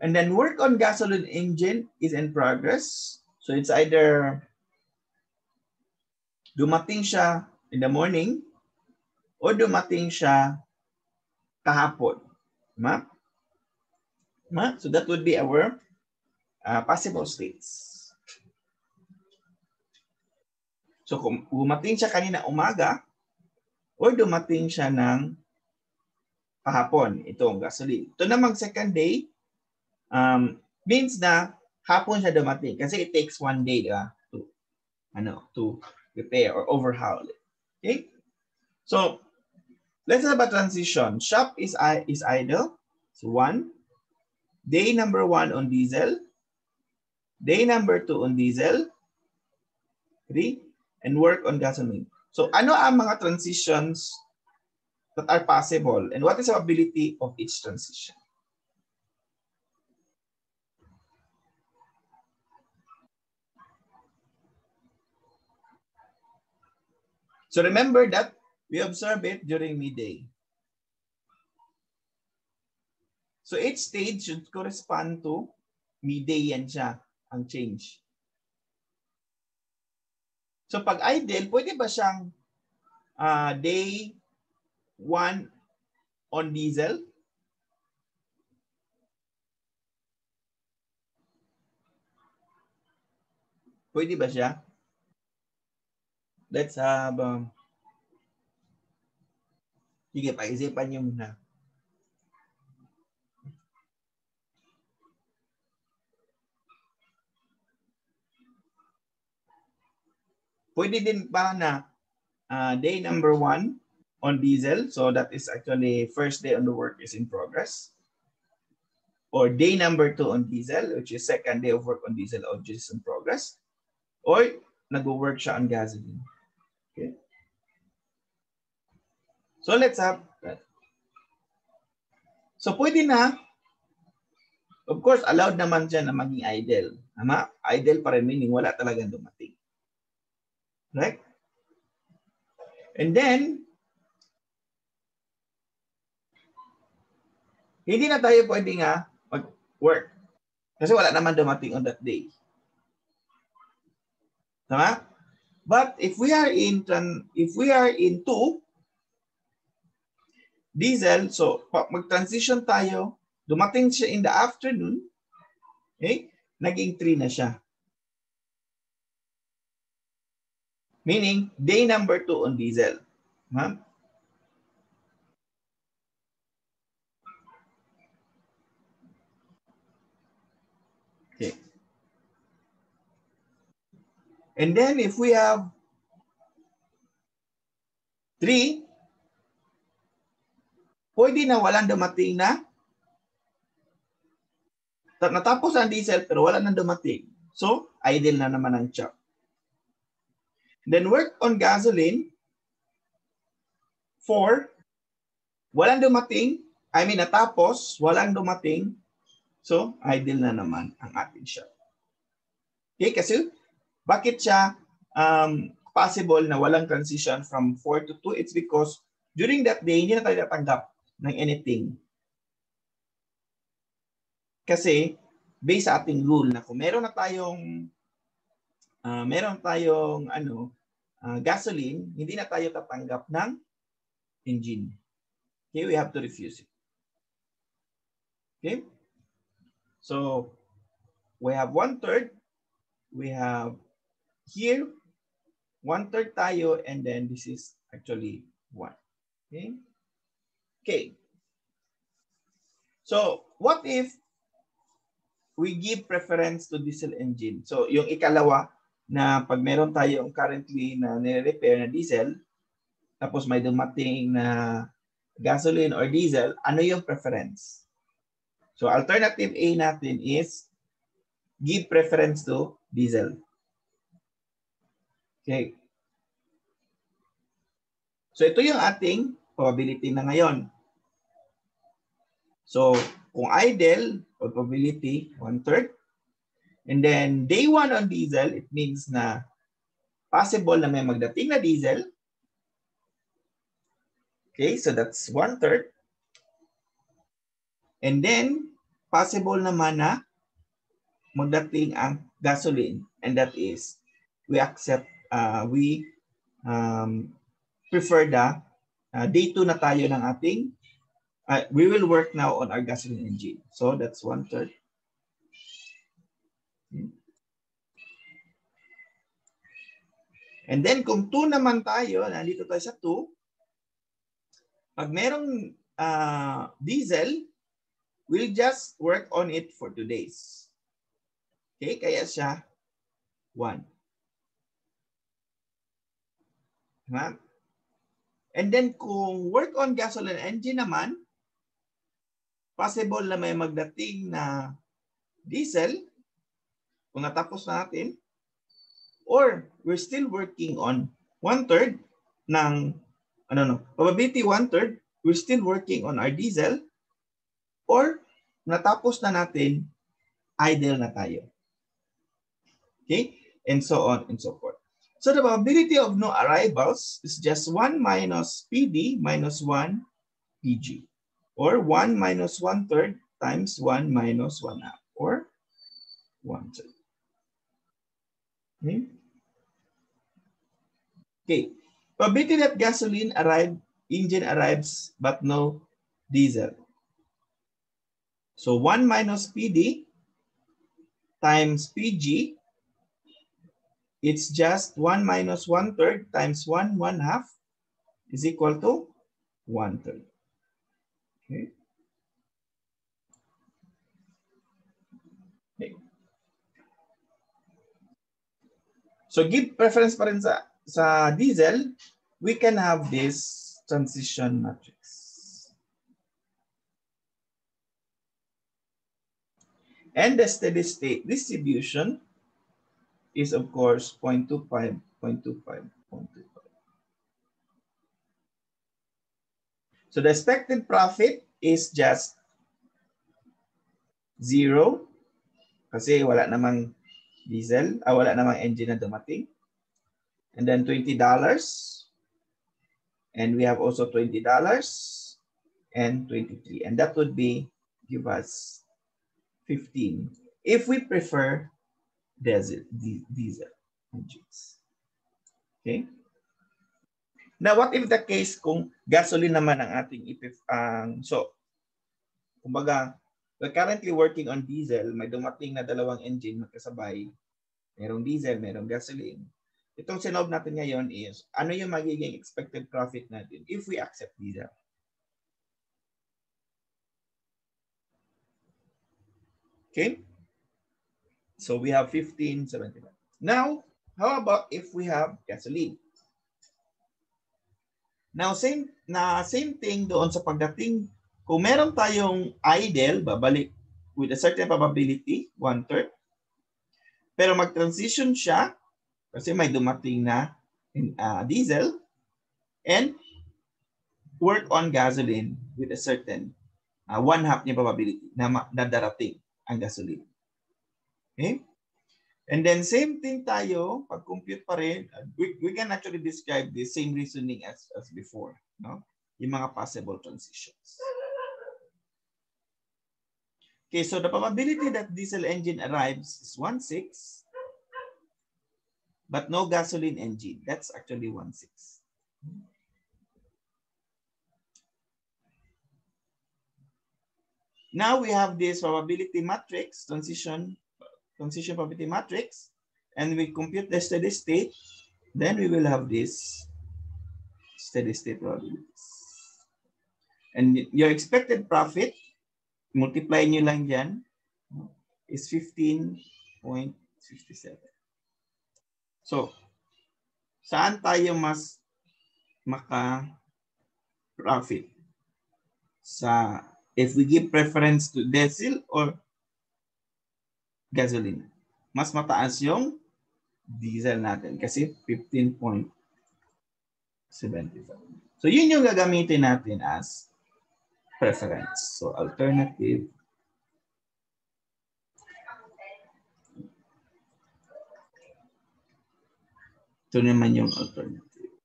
Speaker 1: And then work on gasoline engine is in progress. So it's either dumating siya in the morning or dumating siya kahapon. Ma? So that would be our possible states. So kung dumating siya kanina umaga or dumating siya ng kahapon, itong gasoline. Ito namang second day, means na hapon siya dumating kasi it takes 1 day to repair or overhaul it. Okay? So let's have a transition. Shop is idle. So 1. Day number 1 on diesel. Day number 2 on diesel. 3. And work on gasoline. So ano ang mga transitions that are possible and what is the ability of each transition? So remember that we observe it during midday. So each stage should correspond to midday yan siya, ang change. So pag idle, pwede ba siyang day 1 on diesel? Pwede ba siya? Let's have, sige, paisipan niyo muna. Pwede din ba na day number 1 on diesel, so that is actually first day on the work is in progress. Or day number 2 on diesel, which is second day of work on diesel, which is in progress. Or nag-work siya on gasoline. Okay. So let's have that. So pwede na, of course, allowed naman siya na maging idle. Tama? Idle pa rin, meaning wala talagang dumating. Right? And then, hindi na tayo pwede nga mag-work. Kasi wala naman dumating on that day. Tama? But if we are in 2 diesel, so mag-transition tayo, dumating siya in the afternoon, okay? Naging 3 na siya. Meaning, day number 2 on diesel. Ma'am? Okay. And then if we have 3, pwede na walang dumating na. Natapos ang diesel pero wala nang dumating. So, idle na naman ang shop. Then work on gasoline. 4, walang dumating. I mean, natapos, walang dumating. So, idle na naman ang ating shop. Okay, kasi bakit siya possible na walang transition from 4 to 2? It's because during that day, hindi na tayo natanggap ng anything. Kasi based sa ating rule na kung meron tayong gasoline, hindi na tayo tatanggap ng engine. Okay, we have to refuse it. Okay? So, we have 1/3. We have here 1/3 tayo, and then this is actually 1. Okay? Okay. So, what if we give preference to diesel engine? So, yung ikalawa na pag meron tayong currently na nire-repair na diesel, tapos may dumating na gasoline or diesel, ano yung preference? So, alternative A natin is give preference to diesel. Okay. So, ito yung ating probability na ngayon. So, kung idle, probability, 1/3. And then, day 1 on diesel, it means na possible na may magdating na diesel. Okay, so that's 1/3. And then, possible naman na magdating ang gasoline. And that is, we accept, we prefer the day 2 na tayo ng ating, we will work now on our gasoline engine. So that's 1/3. And then kung 2 naman tayo, nandito tayo sa 2, pag merong diesel, we'll just work on it for 2 days. Okay, kaya siya 1. Diba? And then kung work on gasoline engine naman, possible na may magdating na diesel, kung natapos na natin, or we're still working on 1/3 ng, probability 1/3, we're still working on our diesel, or natapos na natin, idle na tayo. Okay? And so on and so forth. So the probability of no arrivals is just 1 minus PD minus 1 PG. Or 1 minus 1/3 times 1 minus 1/2. Or 1/3. Okay? Okay. Probability that gasoline engine arrives but no diesel. So 1 minus PD times PG, it's just 1 minus 1/3 times 1 1/2 is equal to 1/3. Okay. Okay. So give preference pa rin sa diesel, we can have this transition matrix. And the steady state distribution is of course 0.25, 0.25, 0.25. So the expected profit is just 0 kasi wala namang diesel, wala namang engine na dumating. And then $20. And we have also $20 and 23. And that would give us 15 if we prefer diesel engines. Okay? Now, what if the case kung gasoline naman ang ating so, kumbaga, we're currently working on diesel, may dumating na dalawang engine magkasabay. Merong diesel, merong gasoline. Itong sinob natin ngayon is, ano yung magiging expected profit natin if we accept diesel? Okay? So we have 15.75. Now, how about if we have gasoline? Now, same thing doon sa pagdating, kung meron tayong idle, babalik with a certain probability, 1/3. Pero mag-transition siya, kasi may dumating na diesel, and work on gasoline with a certain 1/2 niya probability na darating ang gasoline. Okay? And then same thing tayo, pag-compute pa rin, we can actually describe the same reasoning as before, no? Yung mga possible transitions. Okay, so the probability that diesel engine arrives is 1/6, but no gasoline engine. That's actually 1/6. Now we have this probability matrix, transition probability matrix, and we compute the steady state, then we will have this steady state probabilities. And your expected profit, multiply nyo lang dyan, is 15.67. So, saan tayo mas maka-profit? If we give preference to diesel or gasoline, mas mataas yung diesel natin kasi 15.75. So yun yung gagamitin natin as preference. So alternative. Ito naman yung alternative.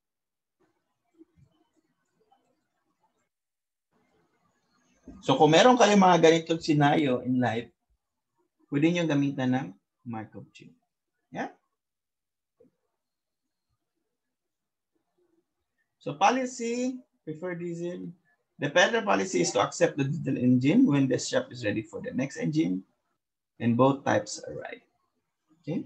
Speaker 1: So kung meron kayo mga ganitong scenario in life, pwede nyo gamitan ng Markov Chain. Yeah? So policy, prefer diesel. The better policy is to accept the diesel engine when the shop is ready for the next engine and both types are right. Okay?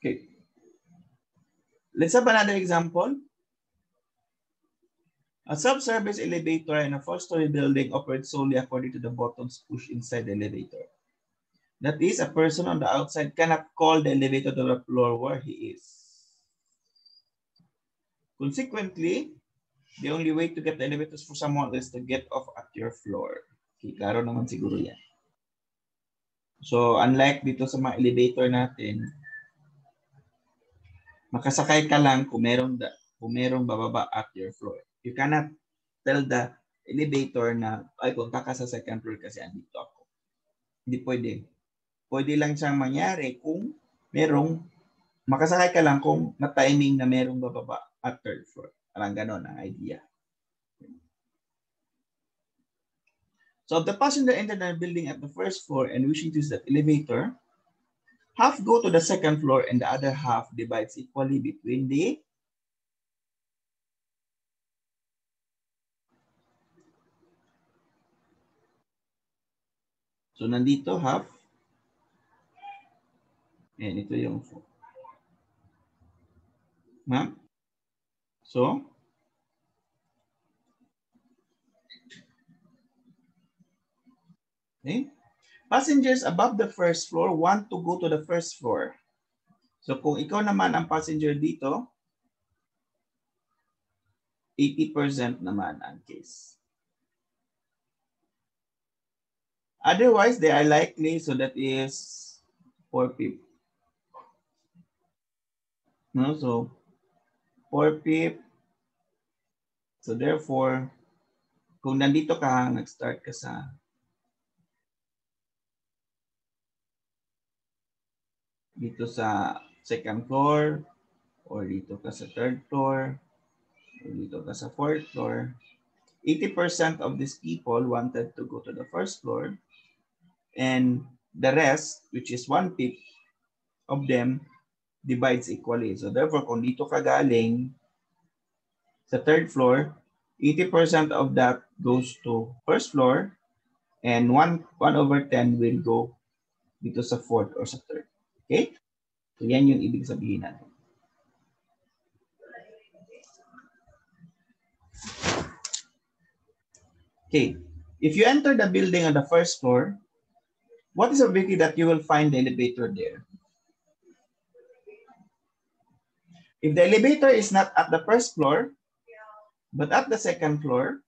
Speaker 1: Okay. Let's have another example. A self-service elevator in a 4-story building operates solely according to the buttons pushed inside the elevator. That is, a person on the outside cannot call the elevator to the floor where he is. Consequently, the only way to get the elevators for someone is to get off at your floor. Okay, klaro naman siguro yan. So, unlike dito sa mga elevator natin, makasakay ka lang kung merong bababa at your floor. You cannot tell the elevator na, ay, punta ka sa second floor kasi andito ako. Hindi pwede. Pwede lang siyang mangyari kung makasakay ka lang kung na-timing na merong bababa at third floor. Parang ganon ang idea. So if the passenger entered the building at the first floor and wishing to use that elevator, half go to the second floor and the other half divides equally between the So nandito half. And ito yung 4. Ma'am? So okay. Passengers above the first floor want to go to the first floor. So kung ikaw naman ang passenger dito, 80% naman ang case. Otherwise, they are likely, so that is 4 people. No, so 4 people. So therefore, kung nandito ka, nag-start ka sa dito sa second floor, or dito ka sa third floor, or dito ka sa fourth floor, 80% of these people wanted to go to the first floor, and the rest, which is 1/5 of them, divides equally. So therefore, kung dito ka galing sa third floor, 80% of that goes to first floor, And 1/10 will go dito sa fourth or sa third. Okay? So yan yung ibig sabihin natin. Okay. If you enter the building on the first floor, what is the probability that you will find the elevator there? If the elevator is not at the first floor, but at the second floor,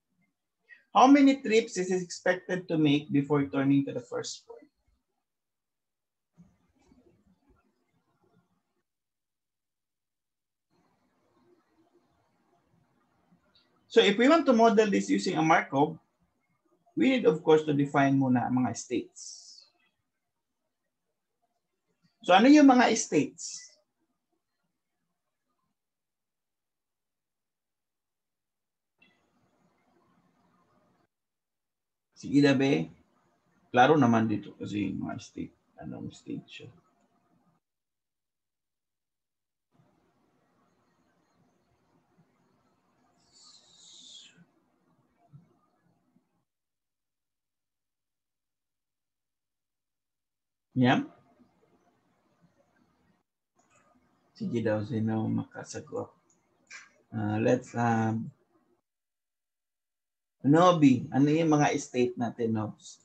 Speaker 1: how many trips is it expected to make before turning to the first floor? So if we want to model this using a Markov, we need, of course, to define muna ang mga states. So ano yung mga states? Sige Dabe, klaro naman dito kasi mga state. Anong state siya? Yeah? Sige daw, sino makasagot? Let's Nobi, ano yung mga state natin, Nobs?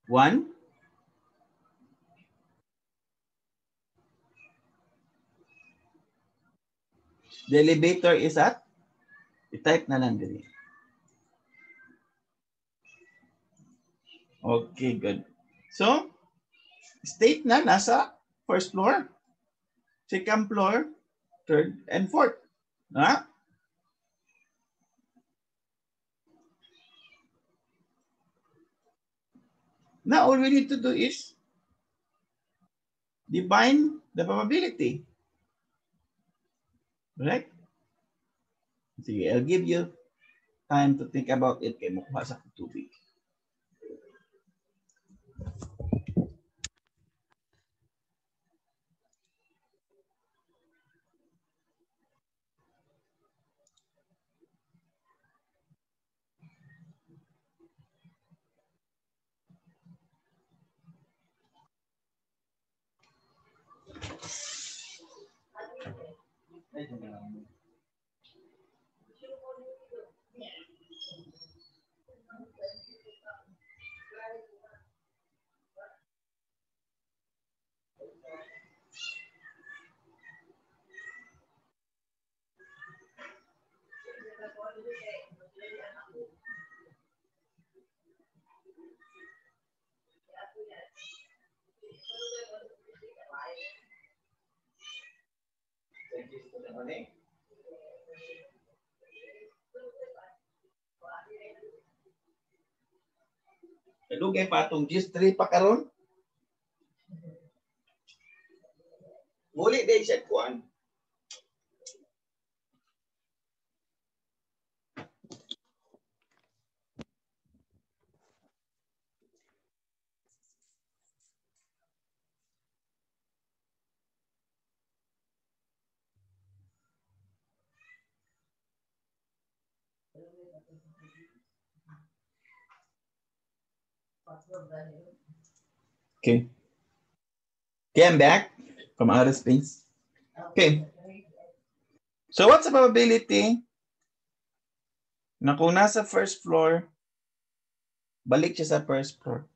Speaker 1: One? The elevator is at? I-type na lang din. Okay, good. So, state na nasa first floor, second floor, third, and fourth. Ha? Now, all we need to do is define the probability. Right? Sige, I'll give you time to think about it kay mukha sa tubig. Kadugay pa itong GIS-3 pa karon. Muli day siya kuan. Okay. Okay, I'm back from outer space. Okay. So what's the probability na kung nasa first floor, balik siya sa first floor?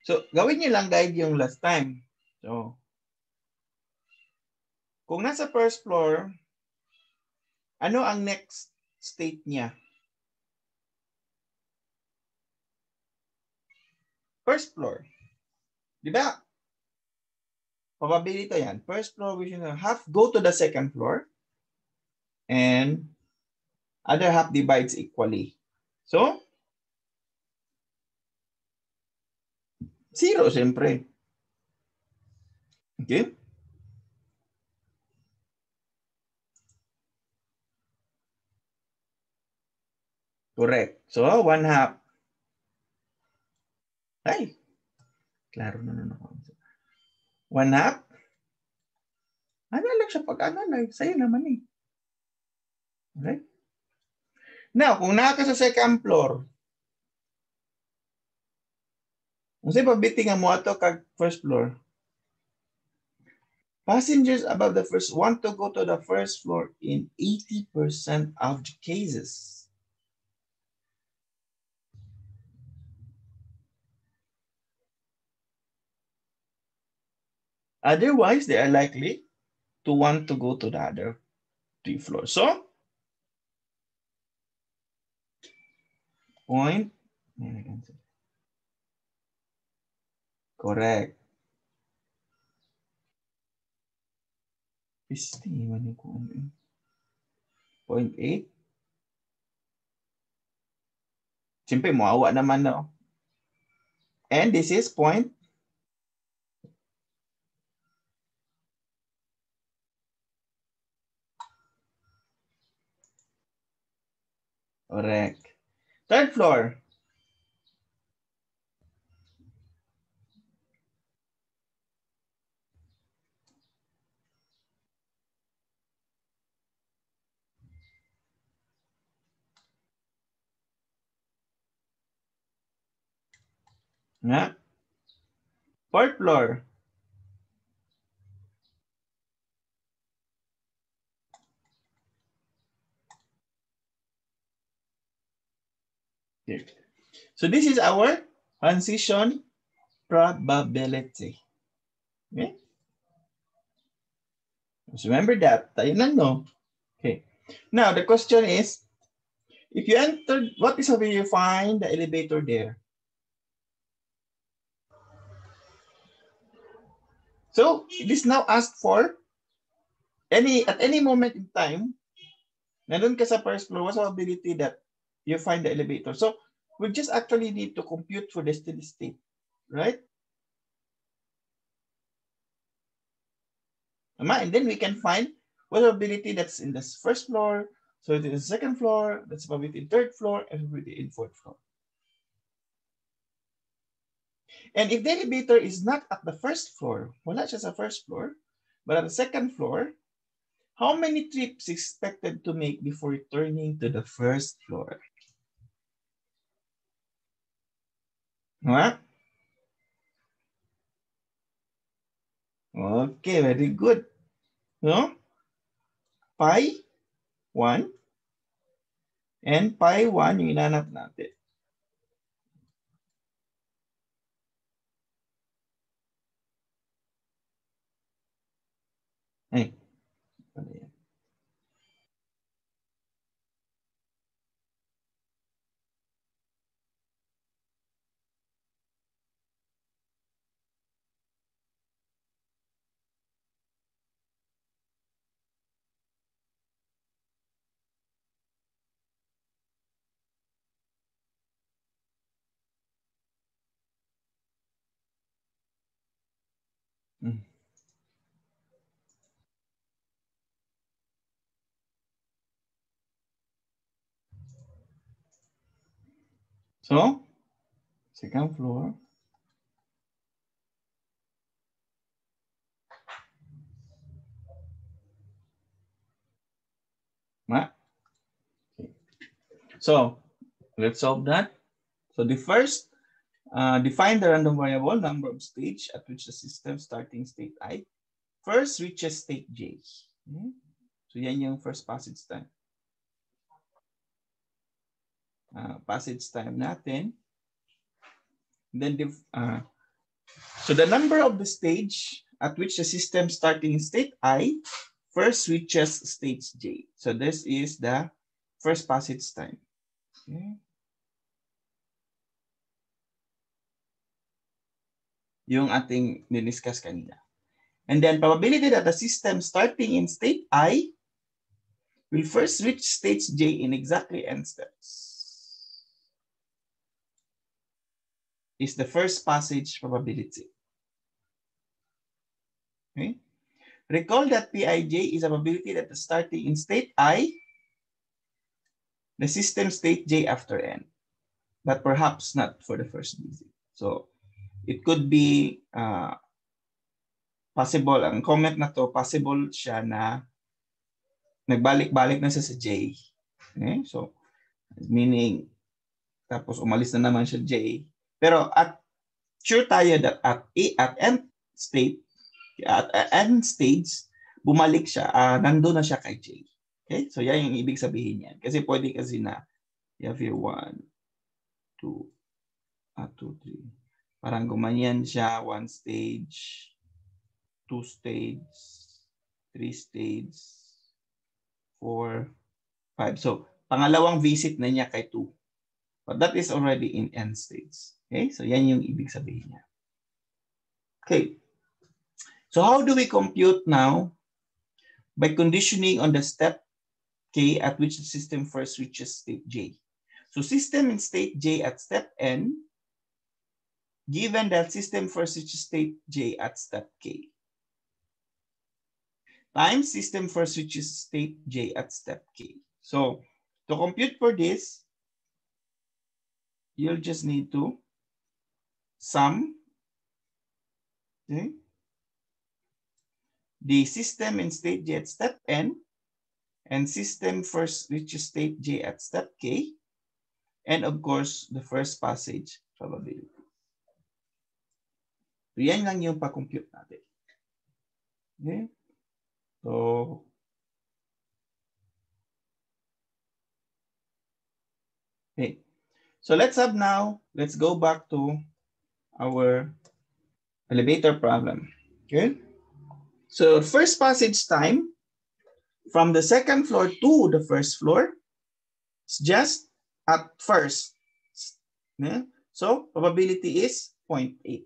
Speaker 1: So, gawin niyo lang guide yung last time. So, kung nasa first floor, ano ang next state niya? First floor. Di ba? Probability yan. First floor, we should have go to the second floor and Other half divides equally. So, 0 siyempre. Okay? Correct. So, 1/2. Ay, klaro na nun ako. 1/2? Ano lang siya pag-ano lang. Sa'yo naman eh. Okay? Now, kung naka sa second floor, kung sa'yo pabiting mo ato kag first floor, passengers above the first want to go to the first floor in 80% of the cases. Otherwise, they are likely to want to go to the other 3 floors. So, point. Correct. 0.8. Siyempre, maawa naman no. And this is point. Correct. Third floor. Nga. Fourth floor. Okay. So this is our transition probability. Okay? Just remember that. Tayo lang, no? Okay. Now, the question is, if you entered, what is how you find the elevator there? So, it is now asked for at any moment in time, nandun ka sa first floor, what's the probability that you find the elevator? So, we just actually need to compute for the steady state, right? And then we can find what probability that's in the first floor, so it is the second floor, that's probability in third floor, and probability in fourth floor. And if the elevator is not at the first floor, wala siya sa first floor, but at the second floor, how many trips expected to make before returning to the first floor? Huh? Okay, very good. No? Pi 1 and pi 1 yung inanap natin. Ay, ano yan? Hmm. So, second floor. Ma? Okay. So, let's solve that. So the first, define the random variable number of stage at which the system starting state I first reaches state J. Okay. So yan yung first passage time. Passage time natin. Then so the number of the stage at which the system starting state I first reaches state J. So this is the first passage time. Okay. Yung ating diniscuss kanina. And then probability that the system starting in state I will first reach stage J in exactly n steps. Is the first passage probability. Okay? Recall that Pij is a probability that starting in state I, the system state J after n, but perhaps not for the first visit. So it could be possible, ang comment na to, possible siya na nagbalik-balik na siya sa J. Okay? So, meaning, tapos umalis na naman siya J. Pero at sure tayo that at end state, at end stage, bumalik siya, nandun na siya kay J. Okay? So, yan yung ibig sabihin yan. Kasi pwede kasi na, you have here 1, 2, 3. Parang gumanyan siya, 1 stage, 2 stage, 3 stage, 4, 5. So, pangalawang visit na niya kay 2. But that is already in end stage. Okay? So, yan yung ibig sabihin niya. Okay. So, how do we compute now? By conditioning on the step K at which the system first reaches state J. So, system in state J at step N, given that system first reaches state J at step K. Times system first reaches state J at step K. So, to compute for this, you'll just need to sum, okay, the system in state J at step N and system first reaches state J at step K, and of course, the first passage probability. So, yan lang yung pa-compute natin. Okay? So, okay. So, let's go back to our elevator problem. Okay? So, first passage time from the second floor to the first floor is just at first. Yeah? So, probability is 0.8.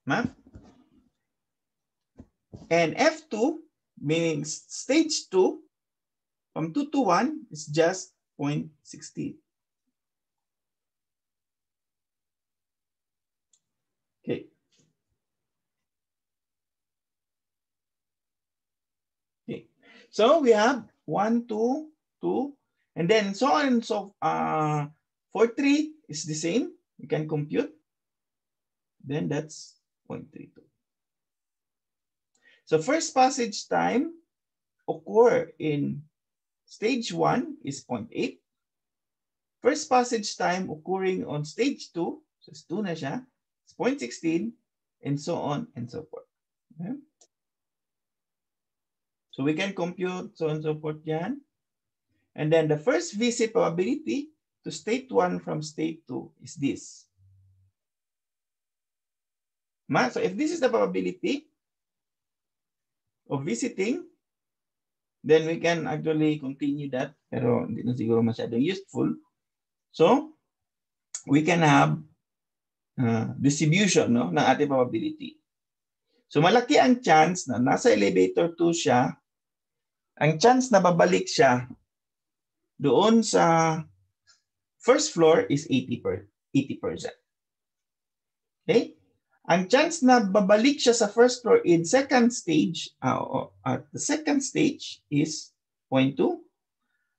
Speaker 1: Math? And F2, meaning stage 2, from 2 to 1 is just 0.16. Okay. Okay. So we have 1, 2, 2, and then so on and so for 3 is the same. You can compute. Then that's 0.32. So first passage time occur in stage 1 is 0.8. First passage time occurring on stage 2, so it's 2 na siya, it's 0.16, and so on and so forth. Okay? So we can compute so on and so forth yan. And then the first visit probability to state 1 from state 2 is this. So if this is the probability of visiting, then we can actually continue that. Pero hindi na siguro masyadong useful. So we can have distribution, no, ng ating probability. So malaki ang chance na nasa elevator 2 siya, ang chance na babalik siya doon sa first floor is 80%. Okay? Ang chance na babalik siya sa first floor in second stage, at the second stage is 0.2.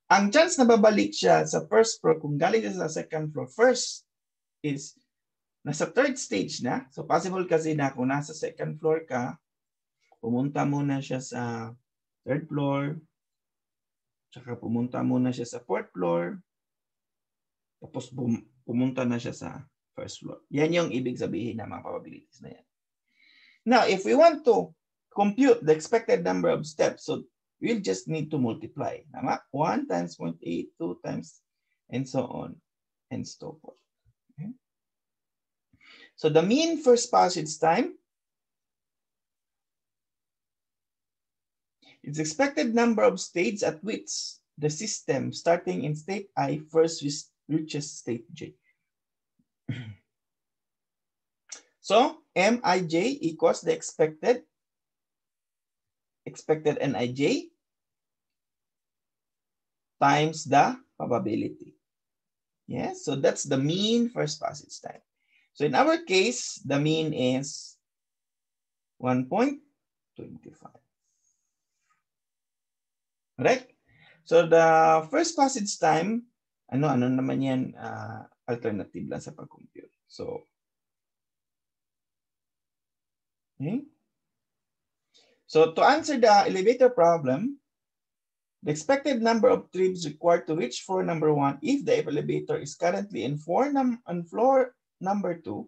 Speaker 1: Ang chance na babalik siya sa first floor kung galing siya sa second floor first is nasa third stage na. So possible kasi na kung nasa second floor ka, pumunta muna siya sa third floor, tsaka pumunta muna siya sa fourth floor, tapos pumunta na siya sa first floor. Yan yung ibig sabihin ng mga probabilities na yan. Now, if we want to compute the expected number of steps, so we'll just need to multiply. 1 times 0.8, 2 times, and so on, and so forth. Okay? So the mean first passage time is expected number of states at which the system starting in state I first reaches state J. So Mij equals the expected expected Nij times the probability. Yes, so that's the mean first passage time. So in our case, the mean is 1.25. Correct? So the first passage time, ano naman yan, alternative lang sa pag-compute. So, okay. So to answer the elevator problem, the expected number of trips required to reach floor number 1 if the elevator is currently on floor number 2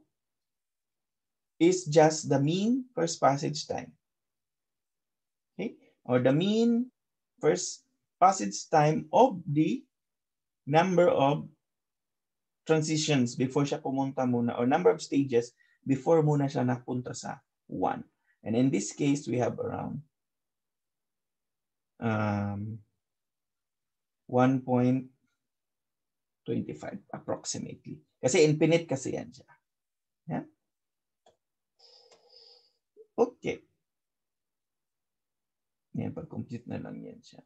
Speaker 1: is just the mean first passage time. Okay? Or the mean first passage time of the number of transitions before siya pumunta muna, or number of stages before muna siya napunta sa 1. And in this case, we have around 1.25 approximately. Kasi infinite kasi yan siya. Yeah? Okay. Yan, pag-compute na lang yan siya.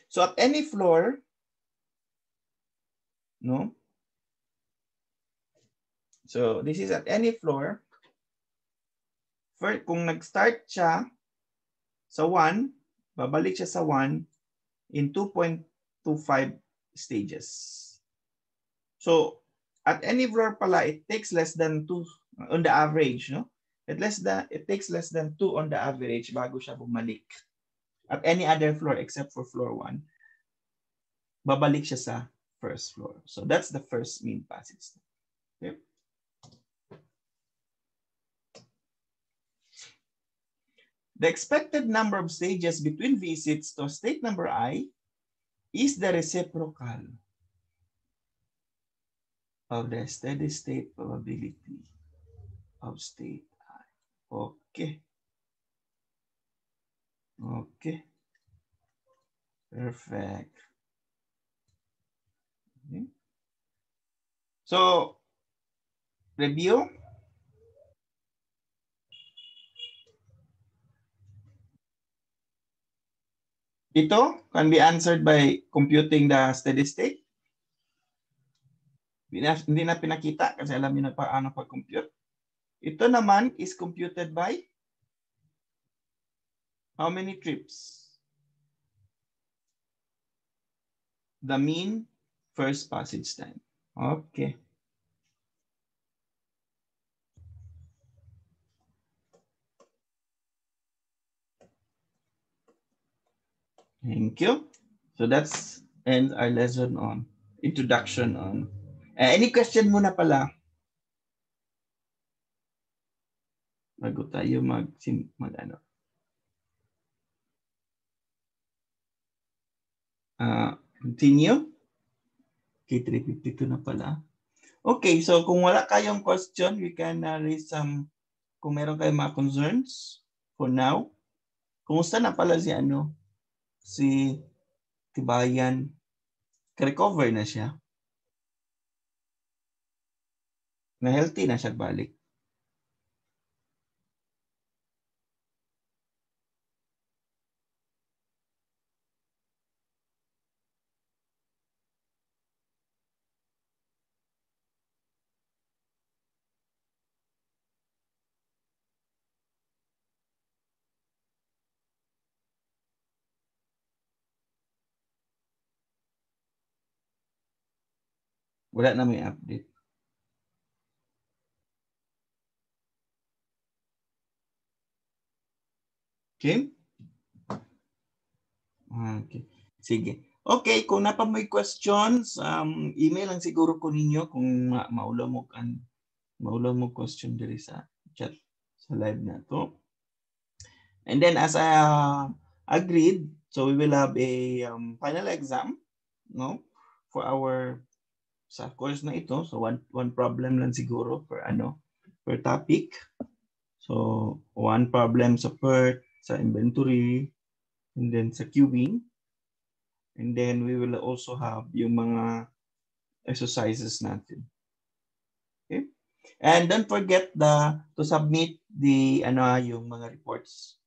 Speaker 1: So at any floor, no? So this is at any floor. First, kung nag-start siya sa 1, babalik siya sa 1 in 2.25 stages. So at any floor pala, it takes less than 2 on the average, no? It takes less than 2 on the average bago siya bumalik. At any other floor except for floor 1, babalik siya sa first floor. So that's the first mean passage. Okay. The expected number of stages between visits to state number I is the reciprocal of the steady state probability of state I. Okay. Okay. Perfect. Okay. So, review. Ito can be answered by computing the steady state. Hindi na pinakita kasi alam niyo na paano pag-compute. Ito naman is computed by how many trips? The mean first passage time. Okay. Thank you. So that's end our lesson on introduction on. Any question muna pala? Bago tayo mag-ano. Continue. Okay, 3:52 na pala. Okay, so kung wala kayong question, we can raise some, kung meron kayong mga concerns for now. Kumusta na pala si Tibayan? Recover na siya? Na healthy na siya balik? Wala na may update. Okay? Okay. Sige. Okay, kung napa may questions, email lang siguro ko ninyo kung maulaw mo question diri sa chat sa live na to. And then as I agreed, so we will have a final exam, no, for our sa course na ito. So one problem lang siguro per topic. So one problem sa PERT, sa inventory, and then sa queuing. And then we will also have yung mga exercises natin. Okay? And don't forget to submit yung mga reports.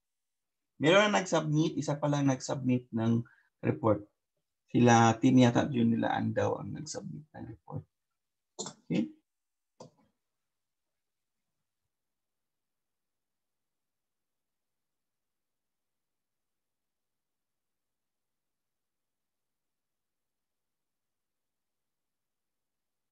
Speaker 1: Meron na nag-submit, isa pa lang nag-submit ng report. Sila, team yata yun nila Andaw ang nag-submit ng report.